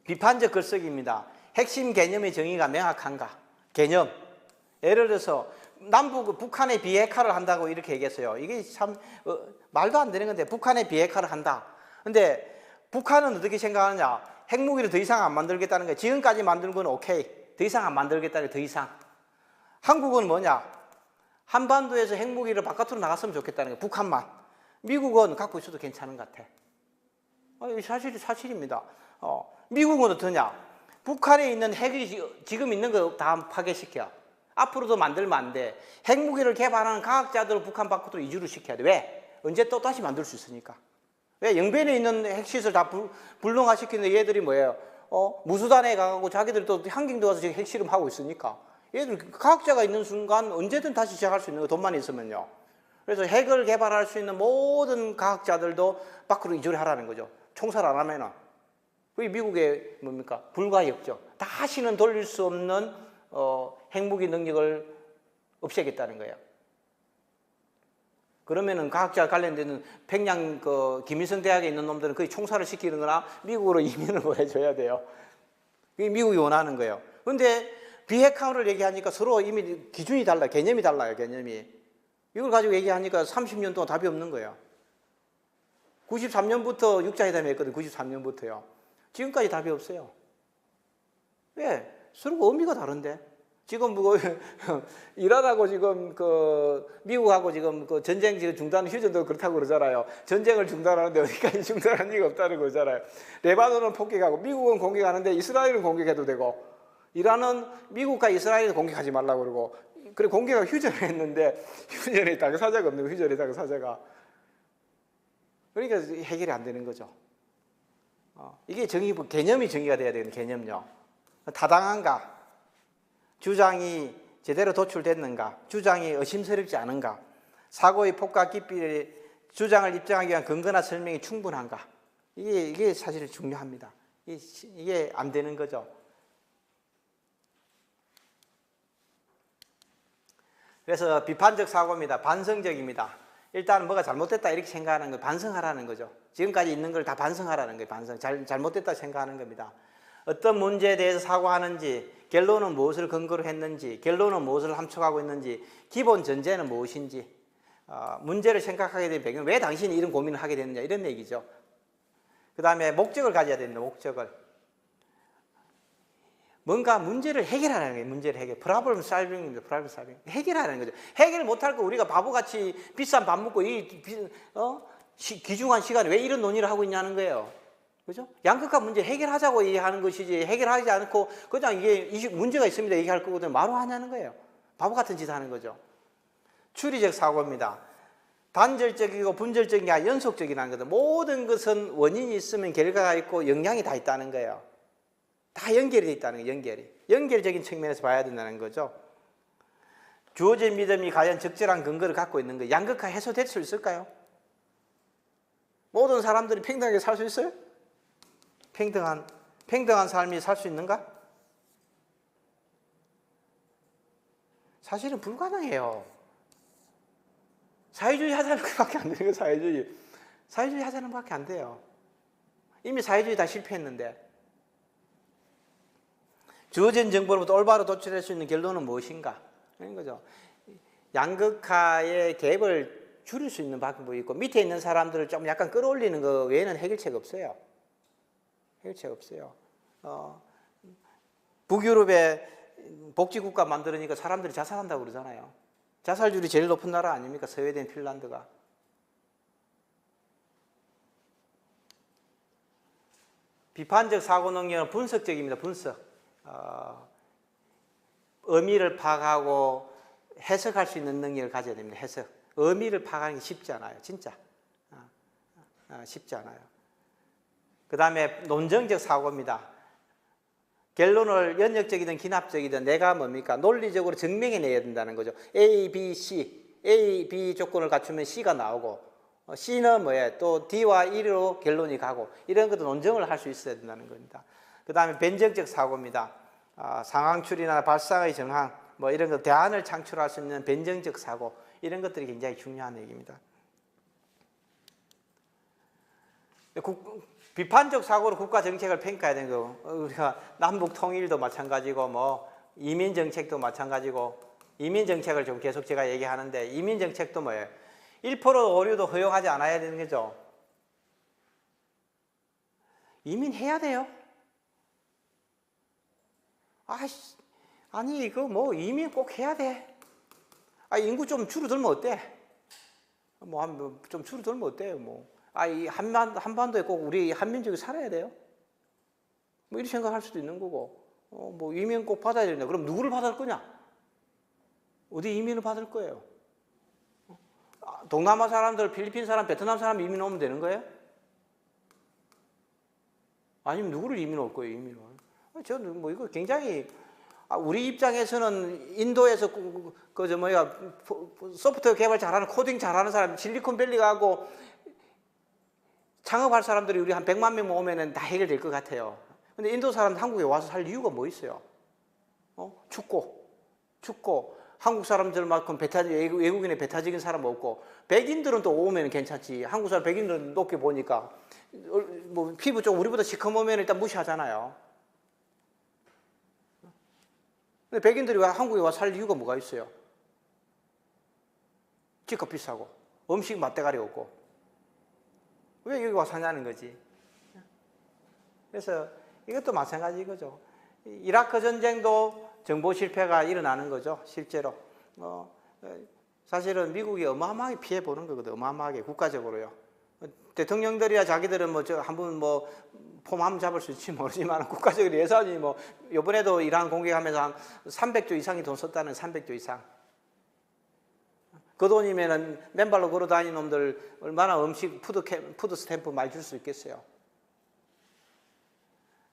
비판적 글쓰기입니다. 핵심 개념의 정의가 명확한가? 개념. 예를 들어서 남북, 북한의 비핵화를 한다고 이렇게 얘기했어요. 이게 참 말도 안 되는 건데, 북한의 비핵화를 한다. 근데 북한은 어떻게 생각하느냐? 핵무기를 더 이상 안 만들겠다는 거예요. 지금까지 만든 건 오케이. 더 이상 안 만들겠다는 거예요. 더 이상. 한국은 뭐냐? 한반도에서 핵무기를 바깥으로 나갔으면 좋겠다는 거예요. 북한만. 미국은 갖고 있어도 괜찮은 것 같아. 이게 사실입니다. 미국은 어떠냐? 북한에 있는 핵이 지금 있는 거 다 파괴시켜. 앞으로도 만들면 안 돼. 핵무기를 개발하는 과학자들을 북한 밖으로 이주를 시켜야 돼. 왜? 언제 또 다시 만들 수 있으니까. 왜? 영변에 있는 핵시설 다 불능화시키는데 얘들이 뭐예요? 무수단에 가고 자기들이 또 한경도 가서 지금 핵실험하고 있으니까. 얘들 과학자가 있는 순간 언제든 다시 시작할 수 있는 거, 돈만 있으면요. 그래서 핵을 개발할 수 있는 모든 과학자들도 밖으로 이주를 하라는 거죠. 총살 안 하면은. 그게 미국의 뭡니까? 불가역적. 다시는 돌릴 수 없는 핵무기 능력을 없애겠다는 거예요. 그러면은 과학자 관련되는 평양 김일성 대학에 있는 놈들은 거의 총살을 시키는 거나 미국으로 이민을 보내줘야 돼요. 그게 미국이 원하는 거예요. 그런데 비핵화를 얘기하니까 서로 이미 기준이 달라요. 개념이 달라요. 개념이. 이걸 가지고 얘기하니까 30년 동안 답이 없는 거예요. 93년부터 6자회담 했거든요. 93년부터요. 지금까지 답이 없어요. 왜? 서로 의미가 다른데. 지금 이란하고 지금 미국하고 지금 전쟁 중단 휴전도 그렇다고 그러잖아요. 전쟁을 중단하는데 어디까지 중단한 이유가 없다는 거잖아요. 레바논은 폭격하고 미국은 공격하는데 이스라엘은 공격해도 되고, 이란은 미국과 이스라엘을 공격하지 말라고 그러고, 그래 공격하고 휴전을 했는데 휴전에 당사자가 없는 거예요. 휴전에 당사자가. 그러니까 해결이 안 되는 거죠. 이게 개념이 정의가 돼야 되는 개념요. 타당한가? 주장이 제대로 도출됐는가? 주장이 의심스럽지 않은가? 사고의 폭과 깊이의 주장을 입증하기 위한 근거나 설명이 충분한가? 이게 사실 중요합니다. 이게 안 되는 거죠. 그래서 비판적 사고입니다. 반성적입니다. 일단 뭐가 잘못됐다 이렇게 생각하는 거예요. 반성하라는 거죠. 지금까지 있는 걸 다 반성하라는 거예요. 반성. 잘못됐다 생각하는 겁니다. 어떤 문제에 대해서 사고하는지, 결론은 무엇을 근거로 했는지, 결론은 무엇을 함축하고 있는지, 기본 전제는 무엇인지, 문제를 생각하게 된 배경, 왜 당신이 이런 고민을 하게 됐느냐 이런 얘기죠. 그 다음에 목적을 가져야 됩니다. 목적을. 뭔가 문제를 해결하라는 거예요. 문제를 해결. 프라블럼 솔빙입니다. 프라블럼 솔빙. 해결하라는 거죠. 해결 못할 거 우리가 바보같이 비싼 밥 먹고 귀중한 시간에 왜 이런 논의를 하고 있냐는 거예요. 그죠? 양극화 문제 해결하자고 얘기하는 것이지, 해결하지 않고 그냥 이게 문제가 있습니다 얘기할 거거든요. 말로 하냐는 거예요. 바보 같은 짓 하는 거죠. 추리적 사고입니다. 단절적이고 분절적인 게 아니라 연속적이라는 거죠. 모든 것은 원인이 있으면 결과가 있고 영향이 다 있다는 거예요. 다 연결이 돼 있다는 거예요. 연결적인 측면에서 봐야 된다는 거죠. 주어진 믿음이 과연 적절한 근거를 갖고 있는 거예요. 양극화 해소될 수 있을까요? 모든 사람들이 평등하게 살 수 있어요? 평등한 삶이 살 수 있는가? 사실은 불가능해요. 사회주의 하자는 것밖에 안 되는 거예요. 사회주의 하자는 것밖에 안 돼요. 이미 사회주의 다 실패했는데. 주어진 정보로부터 올바로 도출할 수 있는 결론은 무엇인가? 그런 거죠. 양극화의 갭을 줄일 수 있는 방법이 있고, 밑에 있는 사람들을 좀 약간 끌어올리는 거 외에는 해결책 없어요. 해결책 없어요. 북유럽에 복지국가 만들으니까 사람들이 자살한다고 그러잖아요. 자살률이 제일 높은 나라 아닙니까? 스웨덴, 핀란드가. 비판적 사고 능력은 분석적입니다. 분석. 의미를 파악하고 해석할 수 있는 능력을 가져야 됩니다. 해석. 의미를 파악하는 게 쉽지 않아요. 진짜. 쉽지 않아요. 그 다음에 논정적 사고입니다. 결론을 연역적이든 기납적이든 내가 뭡니까? 논리적으로 증명해내야 된다는 거죠. A, B, C. A, B 조건을 갖추면 C가 나오고 C는 뭐예요? 또 D와 1로 결론이 가고 이런 것도 논증을 할 수 있어야 된다는 겁니다. 그 다음에 변정적 사고입니다. 상황 추리나 발상의 정황 뭐 이런 것 대안을 창출할 수 있는 변정적 사고 이런 것들이 굉장히 중요한 얘기입니다. 비판적 사고로 국가 정책을 평가해야 되는 거 우리가 남북 통일도 마찬가지고 뭐 이민 정책도 마찬가지고 이민 정책을 좀 계속 제가 얘기하는데 이민 정책도 뭐예요? 1% 오류도 허용하지 않아야 되는 거죠. 이민해야 돼요. 아니 이거 뭐 이민 꼭 해야 돼. 인구 좀 줄어들면 어때? 뭐 좀 줄어들면 어때요? 뭐 이 한반도에 꼭 우리 한민족이 살아야 돼요? 뭐 이렇게 생각할 수도 있는 거고 뭐 이민 꼭 받아야 된다. 그럼 누구를 받을 거냐? 어디 이민을 받을 거예요? 동남아 사람들, 필리핀 사람, 베트남 사람 이민 오면 되는 거예요? 아니면 누구를 이민 올 거예요, 이민을? 저는 뭐 이거 굉장히 우리 입장에서는 인도에서 소프트웨어 개발 잘하는 코딩 잘하는 사람 실리콘밸리 가고 창업할 사람들이 우리 한 100만 명 오면은 다 해결될 것 같아요. 근데 인도 사람 한국에 와서 살 이유가 뭐 있어요? 춥고 한국 사람들만큼 외국인의 배타적인 사람 없고 백인들은 또 오면 괜찮지. 한국 사람 백인들은 높게 보니까 뭐 피부 좀 우리보다 시커먼면 일단 무시하잖아요. 근데 백인들이 왜 한국에 와서 살 이유가 뭐가 있어요? 집값 비싸고 음식 맛대가리 없고 왜 여기 와서 사냐는 거지. 그래서 이것도 마찬가지 이거죠. 이라크 전쟁도 정보 실패가 일어나는 거죠. 실제로 사실은 미국이 어마어마하게 피해 보는 거거든. 어마어마하게 국가적으로요. 대통령들이야 자기들은 뭐 저 한번 뭐 폼 한번 잡을 수 있지 모르지만 국가적으로 예산이 뭐 이번에도 이란 공격하면서 한 300조 이상이 돈 썼다는 300조 이상. 그 돈이면은 맨발로 걸어 다니는 놈들 얼마나 음식 푸드 스탬프 많이 줄 수 있겠어요.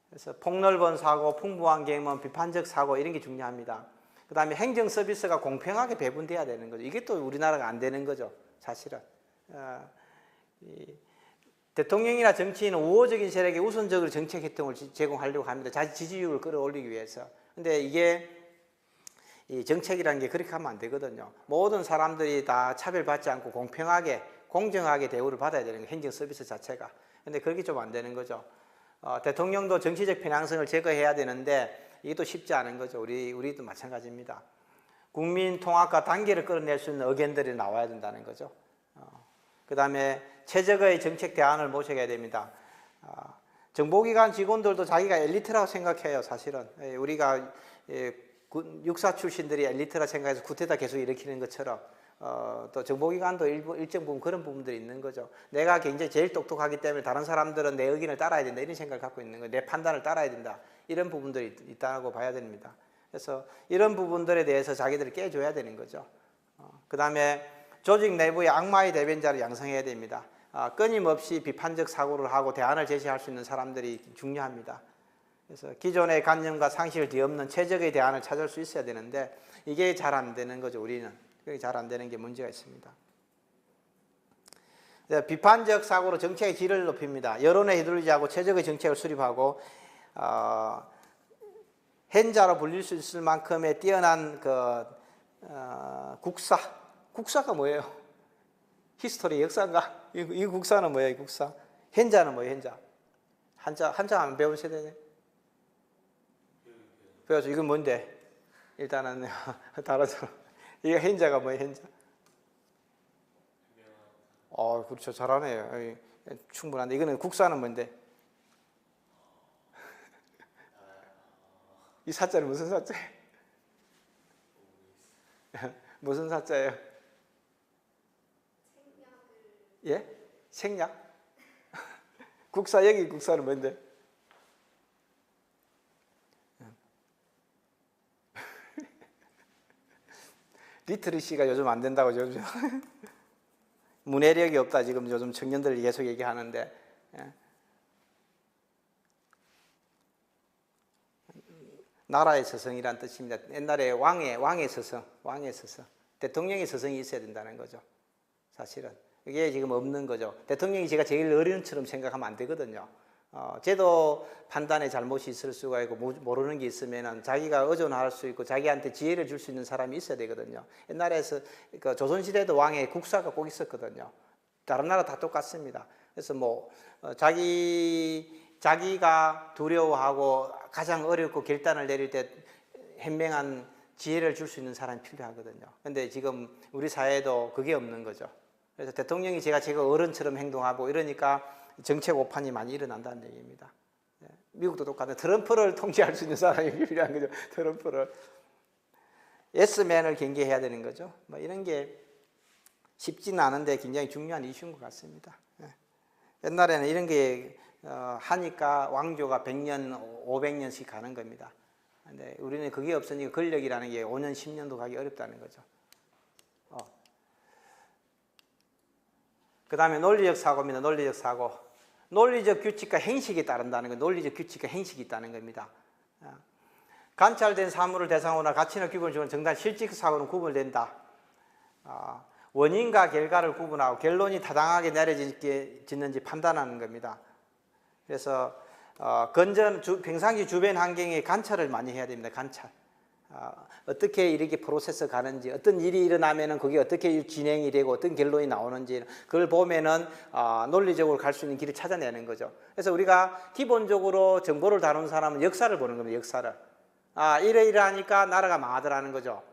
그래서 폭넓은 사고, 풍부한 경험, 비판적 사고 이런 게 중요합니다. 그 다음에 행정 서비스가 공평하게 배분돼야 되는 거죠. 이게 또 우리나라가 안 되는 거죠. 사실은. 대통령이나 정치인은 우호적인 세력에 우선적으로 정책 혜택을 제공하려고 합니다. 자기 지지율을 끌어올리기 위해서. 근데 이게 이 정책이라는 게 그렇게 하면 안 되거든요. 모든 사람들이 다 차별받지 않고 공평하게, 공정하게 대우를 받아야 되는 거예요. 행정 서비스 자체가. 근데 그게 좀 안 되는 거죠. 대통령도 정치적 편향성을 제거해야 되는데 이게 또 쉽지 않은 거죠. 우리도 마찬가지입니다. 국민 통합과 단계를 끌어낼 수 있는 의견들이 나와야 된다는 거죠. 그 다음에 최적의 정책 대안을 모셔야 됩니다. 정보기관 직원들도 자기가 엘리트라고 생각해요. 사실은 우리가 육사 출신들이 엘리트라 생각해서 구태타 계속 일으키는 것처럼 또 정보기관도 일정 부분 그런 부분들이 있는 거죠. 내가 굉장히 제일 똑똑하기 때문에 다른 사람들은 내 의견을 따라야 된다 이런 생각을 갖고 있는 거예요. 내 판단을 따라야 된다 이런 부분들이 있다고 봐야 됩니다. 그래서 이런 부분들에 대해서 자기들을 깨줘야 되는 거죠. 그 다음에 조직 내부의 악마의 대변자를 양성해야 됩니다. 끊임없이 비판적 사고를 하고 대안을 제시할 수 있는 사람들이 중요합니다. 그래서 기존의 관념과 상식을 뒤엎는 최적의 대안을 찾을 수 있어야 되는데 이게 잘 안 되는 거죠. 우리는 그게 잘 안 되는 게 문제가 있습니다. 비판적 사고로 정책의 질을 높입니다. 여론에 휘둘리지 않고 최적의 정책을 수립하고 hen자로 불릴 수 있을 만큼의 뛰어난 국사가 뭐예요? 히스토리 역사인가? 이 국사는 뭐예요? 이 국사? hen자는 뭐예요? 한자 안 배운 세대네. 그래서 이건 뭔데? 일단은 다르죠. 이거 hen자가 뭐예요? hen자? 그렇죠. 잘하네요. 충분한데 이거는 국사는 뭔데? 이 사자는 무슨 사자예요? 무슨 사자예요? 예? 생략? 국사 여기 국사는 뭔데? 리트리시가 요즘 안 된다고 요즘 문해력이 없다 지금 요즘 청년들 계속 얘기하는데 나라의 서성이란 뜻입니다. 옛날에 왕의 서성, 대통령의 서성이 있어야 된다는 거죠. 사실은 이게 지금 없는 거죠. 대통령이 제가 제일 어린처럼 생각하면 안 되거든요. 제도 판단에 잘못이 있을 수가 있고 모르는 게 있으면 자기가 의존할 수 있고 자기한테 지혜를 줄 수 있는 사람이 있어야 되거든요. 옛날에서 그 조선시대에도 왕에 국사가 꼭 있었거든요. 다른 나라 다 똑같습니다. 그래서 뭐 자기가 두려워하고 가장 어렵고 결단을 내릴 때 현명한 지혜를 줄 수 있는 사람이 필요하거든요. 근데 지금 우리 사회에도 그게 없는 거죠. 그래서 대통령이 제가 어른처럼 행동하고 이러니까 정책 오판이 많이 일어난다는 얘기입니다. 미국도 똑같아요. 트럼프를 통제할 수 있는 사람이 필요한 거죠. 트럼프를. 예스맨을 경계해야 되는 거죠. 뭐 이런 게 쉽지는 않은데 굉장히 중요한 이슈인 것 같습니다. 옛날에는 이런 게 하니까 왕조가 100년, 500년씩 가는 겁니다. 근데 우리는 그게 없으니까 권력이라는 게 5년, 10년도 가기 어렵다는 거죠. 그 다음에 논리적 사고입니다. 논리적 사고. 논리적 규칙과 행식이 따른다는 거, 논리적 규칙과 행식이 있다는 겁니다. 관찰된 사물을 대상으로 가치나 규범을 주는 정당 실질 사고는 구분된다. 원인과 결과를 구분하고 결론이 타당하게 내려지는지 판단하는 겁니다. 그래서 평상시 주변 환경에 관찰을 많이 해야 됩니다. 관찰. 어떻게 이렇게 프로세스 가는지, 어떤 일이 일어나면은 그게 어떻게 진행이 되고 어떤 결론이 나오는지 그걸 보면은 논리적으로 갈 수 있는 길을 찾아내는 거죠. 그래서 우리가 기본적으로 정보를 다루는 사람은 역사를 보는 겁니다. 역사를. 이러이러하니까 나라가 망하더라는 거죠.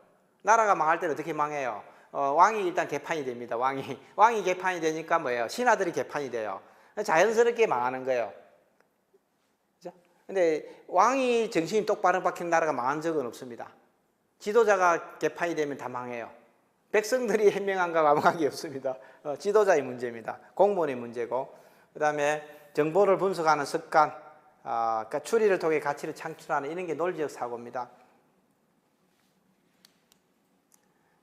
나라가 망할 때는 어떻게 망해요? 왕이 일단 개판이 됩니다. 왕이 개판이 되니까 뭐예요? 신하들이 개판이 돼요. 자연스럽게 망하는 거예요. 근데 왕이 정신이 똑바로 박힌 나라가 망한 적은 없습니다. 지도자가 개판이 되면 다 망해요. 백성들이 현명한가 망한 게 없습니다. 지도자의 문제입니다. 공무원의 문제고, 그 다음에 정보를 분석하는 습관, 그러니까 추리를 통해 가치를 창출하는 이런 게 논리적 사고입니다.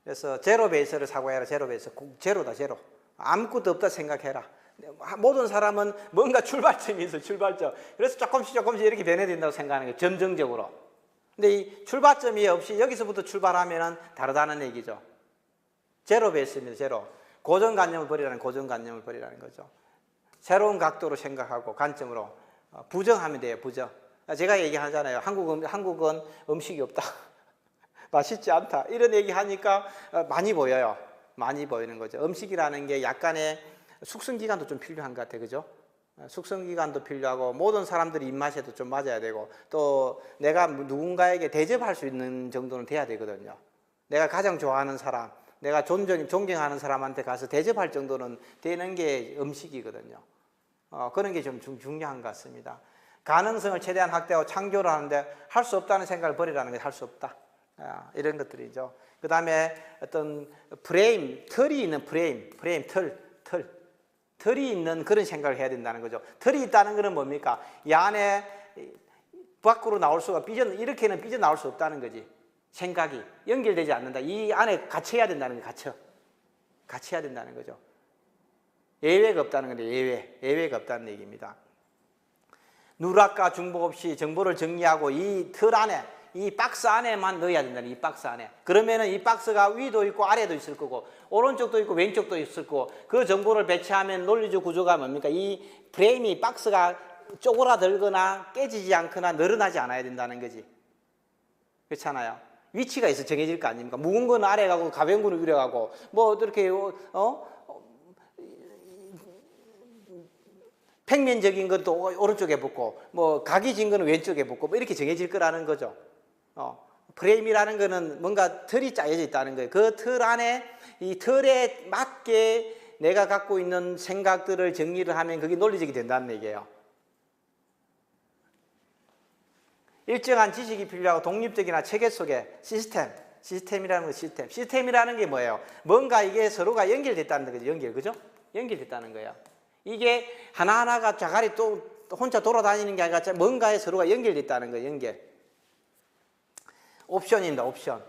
그래서 제로 베이스를 사고해라. 제로 베이스. 제로다, 제로. 아무것도 없다 생각해라. 모든 사람은 뭔가 출발점이 있어, 출발점. 그래서 조금씩 이렇게 변해야 된다고 생각하는 거예요, 점정적으로. 근데 이 출발점이 없이 여기서부터 출발하면 다르다는 얘기죠. 제로 베이스입니다, 제로. 고정관념을 버리라는 거죠. 새로운 각도로 생각하고 관점으로 부정하면 돼요, 부정. 제가 얘기하잖아요. 한국은 음식이 없다. 맛있지 않다. 이런 얘기 하니까 많이 보여요. 많이 보이는 거죠. 음식이라는 게 약간의 숙성기간도 좀 필요한 것 같아요. 그죠? 숙성기간도 필요하고 모든 사람들이 입맛에도 좀 맞아야 되고 또 내가 누군가에게 대접할 수 있는 정도는 돼야 되거든요. 내가 가장 좋아하는 사람, 내가 존경하는 사람한테 가서 대접할 정도는 되는 게 음식이거든요. 그런 게 좀 중요한 것 같습니다. 가능성을 최대한 확대하고 창조를 하는데 할 수 없다는 생각을 버리라는 게 할 수 없다. 이런 것들이죠. 그 다음에 어떤 털이 있는 털이 있는 그런 생각을 해야 된다는 거죠. 털이 있다는 것은 뭡니까? 이 안에 밖으로 나올 수가 이렇게는 삐져나올 수 없다는 거지. 생각이 연결되지 않는다. 이 안에 갇혀야 된다는 거죠. 갇혀야 된다는 거죠. 예외가 없다는 건데 예외가 없다는 얘기입니다. 누락과 중복 없이 정보를 정리하고 이 틀 안에 이 박스 안에만 넣어야 된다는 이 박스 안에. 그러면은 이 박스가 위도 있고 아래도 있을 거고 오른쪽도 있고 왼쪽도 있을 거고 그 정보를 배치하면 논리적 구조가 뭡니까? 이 프레임이 박스가 쪼그라들거나 깨지지 않거나 늘어나지 않아야 된다는 거지. 그렇잖아요. 위치가 있어 정해질 거 아닙니까? 무거운 건 아래 가고 가벼운 건 위로 가고 뭐 이렇게 평면적인 것도 오른쪽에 붙고 뭐 각이진 거는 왼쪽에 붙고 뭐 이렇게 정해질 거라는 거죠. 프레임이라는 거는 뭔가 틀이 짜여져 있다는 거예요. 그 틀 안에 이 틀에 맞게 내가 갖고 있는 생각들을 정리를 하면 그게 논리적이 된다는 얘기예요. 일정한 지식이 필요하고 독립적이나 체계 속에 시스템이라는 거 시스템이라는 게 뭐예요? 뭔가 이게 서로가 연결됐다는 거죠. 그죠? 연결됐다는 거예요. 이게 하나하나가 자갈이 또 혼자 돌아다니는 게 아니라 뭔가에 서로가 연결됐다는 거예요. 연결. 옵션입니다. 옵션.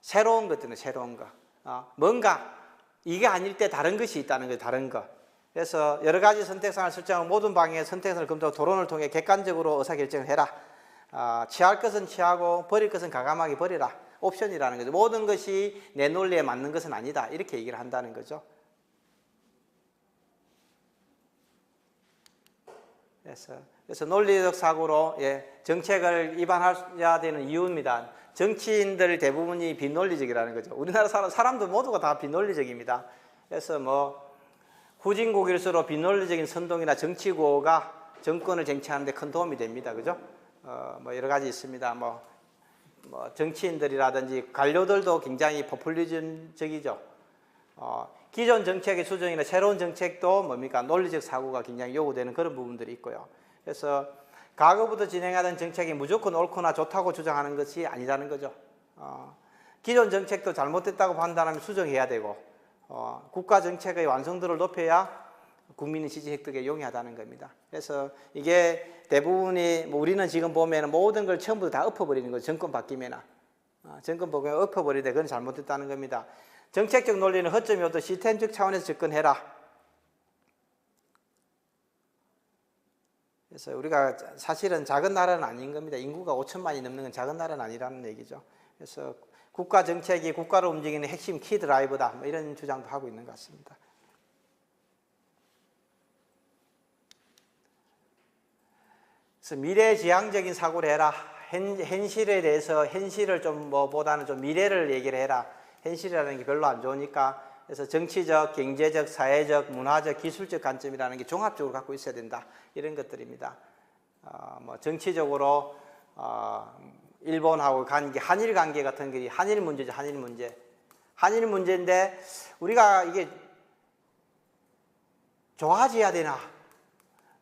새로운 것들은 새로운 거. 뭔가 이게 아닐 때 다른 것이 있다는 거예요. 다른 거. 그래서 여러 가지 선택상을 설정하고 모든 방향의 선택선을 검토하고 토론을 통해 객관적으로 의사결정을 해라. 취할 것은 취하고 버릴 것은 과감하게 버리라. 옵션이라는 거죠. 모든 것이 내 논리에 맞는 것은 아니다. 이렇게 얘기를 한다는 거죠. 그래서 논리적 사고로 정책을 위반해야 되는 이유입니다. 정치인들 대부분이 비논리적이라는 거죠. 우리나라 사람들 모두가 다 비논리적입니다. 그래서 뭐 후진국일수록 비논리적인 선동이나 정치 구호가 정권을 쟁취하는 데 큰 도움이 됩니다. 그죠? 뭐 여러 가지 있습니다. 뭐 정치인들이라든지 관료들도 굉장히 포퓰리즘적이죠. 기존 정책의 수정이나 새로운 정책도 뭡니까? 논리적 사고가 굉장히 요구되는 그런 부분들이 있고요. 그래서 과거부터 진행하던 정책이 무조건 옳거나 좋다고 주장하는 것이 아니라는 거죠. 기존 정책도 잘못됐다고 판단하면 수정해야 되고, 국가 정책의 완성도를 높여야 국민의 지지 획득에 용이하다는 겁니다. 그래서 이게 대부분이 우리는 지금 보면 모든 걸 처음부터 다 엎어버리는 거죠. 정권 바뀌면 정권 바뀌면 엎어버리되 그건 잘못됐다는 겁니다. 정책적 논리는 허점이 없도 시스템적 차원에서 접근해라. 그래서 우리가 사실은 작은 나라는 아닌 겁니다. 인구가 5천만이 넘는 건 작은 나라는 아니라는 얘기죠. 그래서 국가 정책이 국가를 움직이는 핵심 키 드라이버다. 뭐 이런 주장도 하고 있는 것 같습니다. 그래서 미래지향적인 사고를 해라. 현실에 대해서 현실을 좀 뭐보다는 좀 미래를 얘기를 해라. 현실이라는 게 별로 안 좋으니까. 그래서 정치적, 경제적, 사회적, 문화적, 기술적 관점이라는 게 종합적으로 갖고 있어야 된다. 이런 것들입니다. 뭐 정치적으로 일본하고 관계, 한일 관계 같은 게 한일 문제죠. 한일 문제. 한일 문제인데 우리가 이게 좋아져야 되나?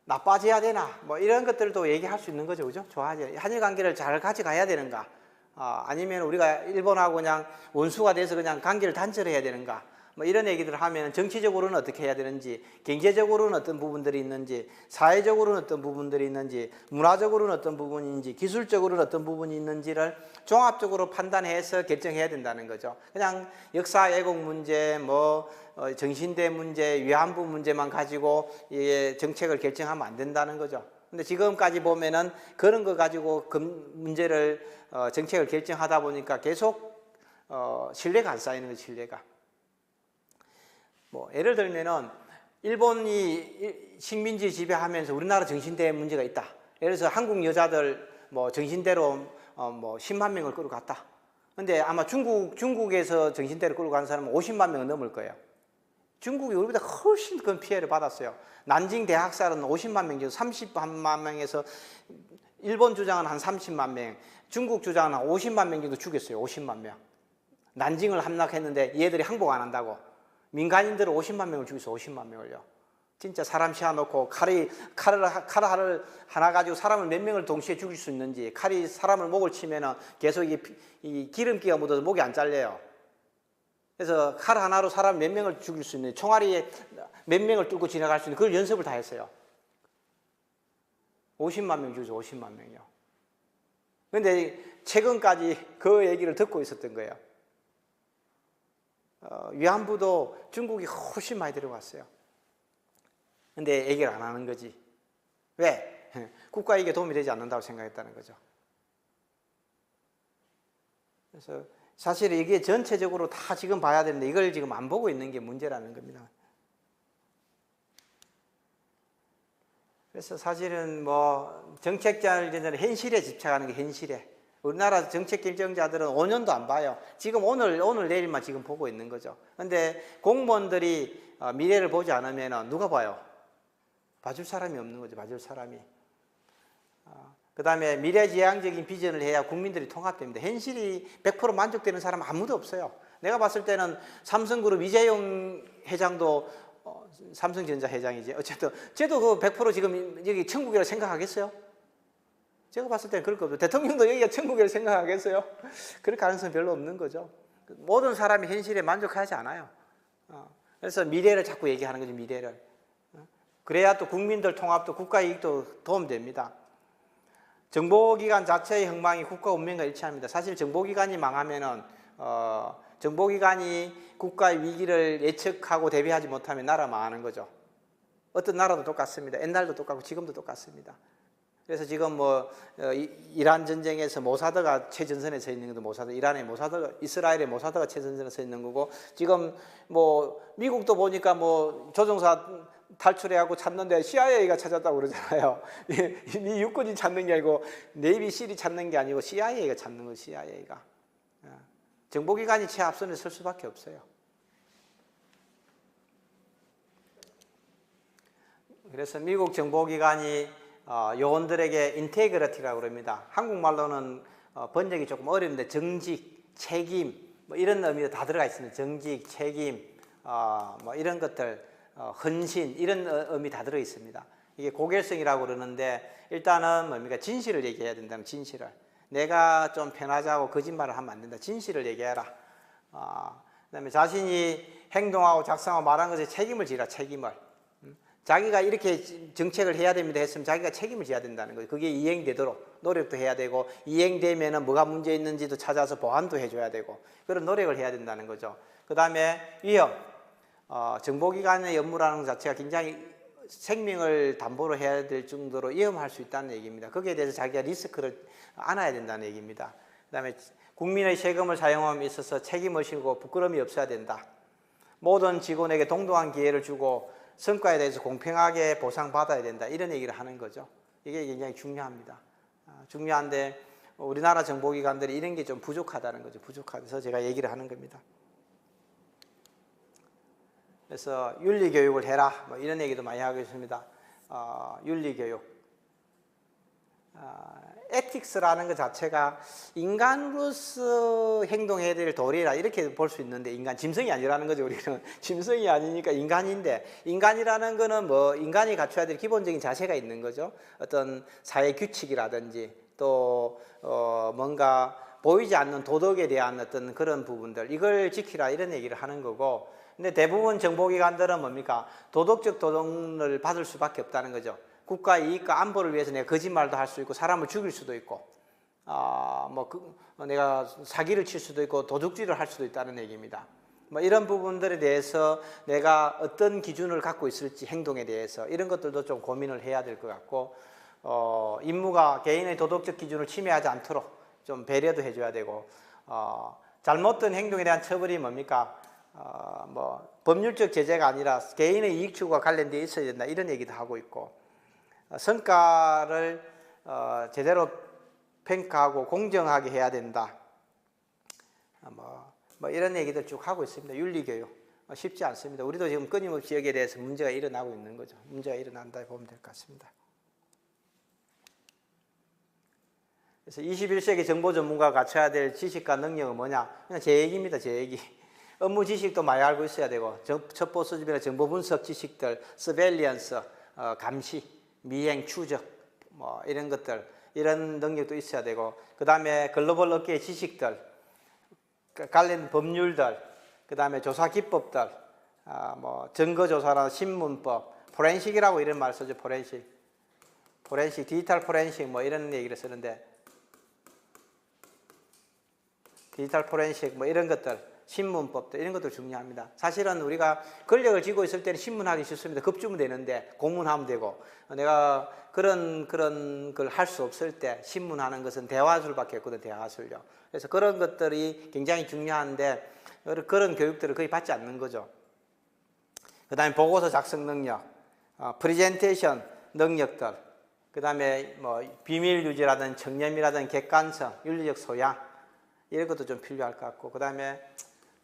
나빠져야 되나? 뭐 이런 것들도 얘기할 수 있는 거죠. 그죠? 좋아져야. 한일 관계를 잘 가져가야 되는가? 아니면 우리가 일본하고 그냥 원수가 돼서 그냥 관계를 단절해야 되는가? 뭐 이런 얘기들을 하면 정치적으로는 어떻게 해야 되는지, 경제적으로는 어떤 부분들이 있는지, 사회적으로는 어떤 부분들이 있는지, 문화적으로는 어떤 부분인지, 기술적으로는 어떤 부분이 있는지를 종합적으로 판단해서 결정해야 된다는 거죠. 그냥 역사 왜곡 문제, 뭐 정신대 문제, 위안부 문제만 가지고 정책을 결정하면 안 된다는 거죠. 근데 지금까지 보면은 그런 거 가지고 문제를 정책을 결정하다 보니까 계속 신뢰가 안 쌓이는 거죠. 신뢰가. 뭐 예를 들면은 일본이 식민지 지배하면서 우리나라 정신대 문제가 있다. 예를 들어서 한국 여자들 뭐 정신대로 뭐 10만 명을 끌고 갔다. 근데 아마 중국에서 정신대를 끌고 간 사람은 50만 명은 넘을 거예요. 중국이 우리보다 훨씬 큰 피해를 받았어요. 난징 대학살은 50만 명, 30만 명에서 일본 주장은 한 30만 명, 중국 주장은 한 50만 명 정도 죽였어요. 50만 명. 난징을 함락했는데 얘들이 항복 안 한다고. 민간인들을 50만 명을 죽였어. 50만 명을요. 진짜 사람 씌워놓고 칼을 하나 가지고 사람을 몇 명을 동시에 죽일 수 있는지, 칼이 사람을 목을 치면은 계속 이 기름기가 묻어서 목이 안 잘려요. 그래서 칼 하나로 사람 몇 명을 죽일 수 있는, 총알이 몇 명을 뚫고 지나갈 수 있는 그걸 연습을 다 했어요. 50만 명 죽였어. 50만 명이요. 그런데 최근까지 그 얘기를 듣고 있었던 거예요. 위안부도 중국이 훨씬 많이 들어갔어요. 근데 얘기를 안 하는 거지. 왜? 국가에게 도움이 되지 않는다고 생각했다는 거죠. 그래서 사실 이게 전체적으로 다 지금 봐야 되는데 이걸 지금 안 보고 있는 게 문제라는 겁니다. 그래서 사실은 뭐 정책자들 현실에 집착하는 게 현실에. 우리나라 정책 결정자들은 5년도 안 봐요. 지금 오늘 내일만 지금 보고 있는 거죠. 그런데 공무원들이 미래를 보지 않으면 누가 봐요? 봐줄 사람이 없는 거죠. 봐줄 사람이. 그 다음에 미래지향적인 비전을 해야 국민들이 통합됩니다. 현실이 100% 만족되는 사람 아무도 없어요. 내가 봤을 때는 삼성그룹 이재용 회장도 삼성전자 회장이지. 어쨌든 쟤도 그 100% 지금 여기 천국이라고 생각하겠어요? 제가 봤을 때는 그럴 거 없어요. 대통령도 여기가 천국이라고 생각하겠어요? 그럴 가능성이 별로 없는 거죠. 모든 사람이 현실에 만족하지 않아요. 그래서 미래를 자꾸 얘기하는 거죠. 미래를. 그래야 또 국민들 통합도 국가 이익도 도움됩니다. 정보기관 자체의 흥망이 국가 운명과 일치합니다. 사실 정보기관이 망하면은 정보기관이 국가의 위기를 예측하고 대비하지 못하면 나라 망하는 거죠. 어떤 나라도 똑같습니다. 옛날도 똑같고 지금도 똑같습니다. 그래서 지금 뭐 이란 전쟁에서 모사드가 최전선에 서 있는 것도 모사드, 이란의 모사드가, 이스라엘의 모사드가 최전선에 서 있는 거고, 지금 뭐 미국도 보니까 뭐 조종사 탈출해하고 찾는데 CIA가 찾았다고 그러잖아요. 미 육군이 찾는 게 아니고 네이비 실이 찾는 게 아니고 CIA가 찾는 거, CIA가. 정보기관이 최앞선에 설 수밖에 없어요. 그래서 미국 정보기관이 요원들에게 인테그리티라고 그럽니다. 한국말로는 번역이 조금 어려운데 정직, 책임 뭐 이런 의미도 다 들어가 있습니다. 정직, 책임, 뭐 이런 것들, 헌신 이런 의미 다 들어 있습니다. 이게 고결성이라고 그러는데 일단은 뭡니까? 진실을 얘기해야 된다는, 진실을. 내가 좀 편하자고 거짓말을 하면 안 된다. 진실을 얘기해라. 그다음에 자신이 행동하고 작성하고 말한 것에 책임을 지라, 책임을. 자기가 이렇게 정책을 해야 됩니다 했으면 자기가 책임을 져야 된다는 거예요. 그게 이행되도록 노력도 해야 되고, 이행되면은 뭐가 문제 있는지도 찾아서 보완도 해줘야 되고, 그런 노력을 해야 된다는 거죠. 그 다음에 위험, 정보기관의 업무라는 것 자체가 굉장히 생명을 담보로 해야 될 정도로 위험할 수 있다는 얘기입니다. 거기에 대해서 자기가 리스크를 안아야 된다는 얘기입니다. 그 다음에 국민의 세금을 사용함에 있어서 책임을 지고 부끄러움이 없어야 된다. 모든 직원에게 동등한 기회를 주고 성과에 대해서 공평하게 보상받아야 된다. 이런 얘기를 하는 거죠. 이게 굉장히 중요합니다. 중요한데 우리나라 정보기관들이 이런 게 좀 부족하다는 거죠. 부족해서 제가 얘기를 하는 겁니다. 그래서 윤리교육을 해라. 뭐 이런 얘기도 많이 하고 있습니다. 윤리교육. 에틱스라는 것 자체가 인간으로서 행동해야 될 도리라 이렇게 볼 수 있는데, 인간, 짐승이 아니라는 거죠. 우리는 짐승이 아니니까 인간인데, 인간이라는 거는 뭐 인간이 갖춰야 될 기본적인 자세가 있는 거죠. 어떤 사회 규칙이라든지 또 뭔가 보이지 않는 도덕에 대한 어떤 그런 부분들, 이걸 지키라 이런 얘기를 하는 거고, 근데 대부분 정보기관들은 뭡니까? 도덕적 도전을 받을 수밖에 없다는 거죠. 국가 이익과 안보를 위해서 내가 거짓말도 할 수 있고 사람을 죽일 수도 있고, 내가 사기를 칠 수도 있고 도둑질을 할 수도 있다는 얘기입니다. 뭐 이런 부분들에 대해서 내가 어떤 기준을 갖고 있을지, 행동에 대해서 이런 것들도 좀 고민을 해야 될 것 같고, 임무가 개인의 도덕적 기준을 침해하지 않도록 좀 배려도 해줘야 되고, 잘못된 행동에 대한 처벌이 뭡니까? 법률적 제재가 아니라 개인의 이익 추구와 관련되어 있어야 된다 이런 얘기도 하고 있고, 성과를 제대로 평가하고 공정하게 해야 된다. 뭐 이런 얘기들 쭉 하고 있습니다. 윤리교육 쉽지 않습니다. 우리도 지금 끊임없이 여기에 대해서 문제가 일어나고 있는 거죠. 문제가 일어난다 보면 될 것 같습니다. 그래서 21세기 정보 전문가가 갖춰야 될 지식과 능력은 뭐냐? 그냥 제 얘기입니다. 제 얘기. 업무 지식도 많이 알고 있어야 되고, 첩보 수집이나 정보 분석 지식들, 서베일런스, 감시, 미행, 추적, 뭐 이런 것들, 이런 능력도 있어야 되고, 그 다음에 글로벌 업계의 지식들, 관련 법률들, 그 다음에 조사 기법들, 뭐 증거조사나 신문법, 포렌식이라고 이런 말 쓰죠. 포렌식, 디지털 포렌식 뭐 이런 얘기를 쓰는데, 디지털 포렌식 뭐 이런 것들, 신문법도 이런 것도 중요합니다. 사실은 우리가 권력을 쥐고 있을 때는 신문하기 쉽습니다. 급주면 되는데 공문하면 되고, 내가 그런 걸 할 수 없을 때 신문하는 것은 대화술밖에 없거든, 대화술요. 그래서 그런 것들이 굉장히 중요한데 그런 교육들을 거의 받지 않는 거죠. 그 다음에 보고서 작성 능력, 프레젠테이션 능력들, 그 다음에 뭐 비밀 유지라든 청렴이라든 객관성, 윤리적 소양 이런 것도 좀 필요할 것 같고, 그 다음에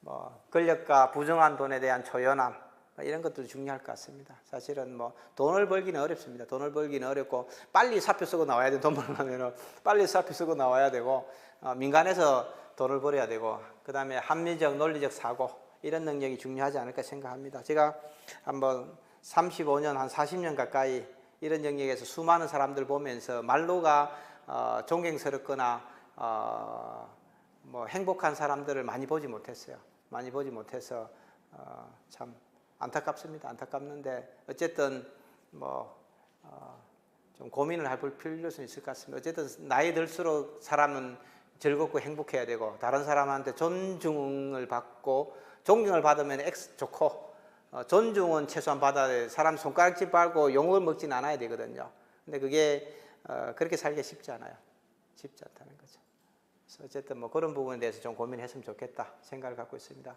뭐 권력과 부정한 돈에 대한 초연함 이런 것도 중요할 것 같습니다. 사실은 뭐 돈을 벌기는 어렵습니다. 돈을 벌기는 어렵고 빨리 사표 쓰고 나와야 돼. 돈 벌려면 빨리 사표 쓰고 나와야 되고, 민간에서 돈을 벌어야 되고, 그 다음에 합리적, 논리적 사고 이런 능력이 중요하지 않을까 생각합니다. 제가 한번 35년, 한 40년 가까이 이런 영역에서 수많은 사람들 보면서 말로가 존경스럽거나 뭐 행복한 사람들을 많이 보지 못했어요. 많이 보지 못해서 참 안타깝습니다. 안타깝는데 어쨌든 좀 고민을 해볼 필요성이 있을 것 같습니다. 어쨌든 나이 들수록 사람은 즐겁고 행복해야 되고, 다른 사람한테 존중을 받고, 존경을 받으면 좋고, 존중은 최소한 받아야 돼. 사람 손가락질 빨고 욕을 먹지는 않아야 되거든요. 근데 그게 그렇게 살기 쉽지 않아요. 쉽지 않다는 거죠. 그래서 어쨌든 뭐 그런 부분에 대해서 좀 고민했으면 좋겠다 생각을 갖고 있습니다.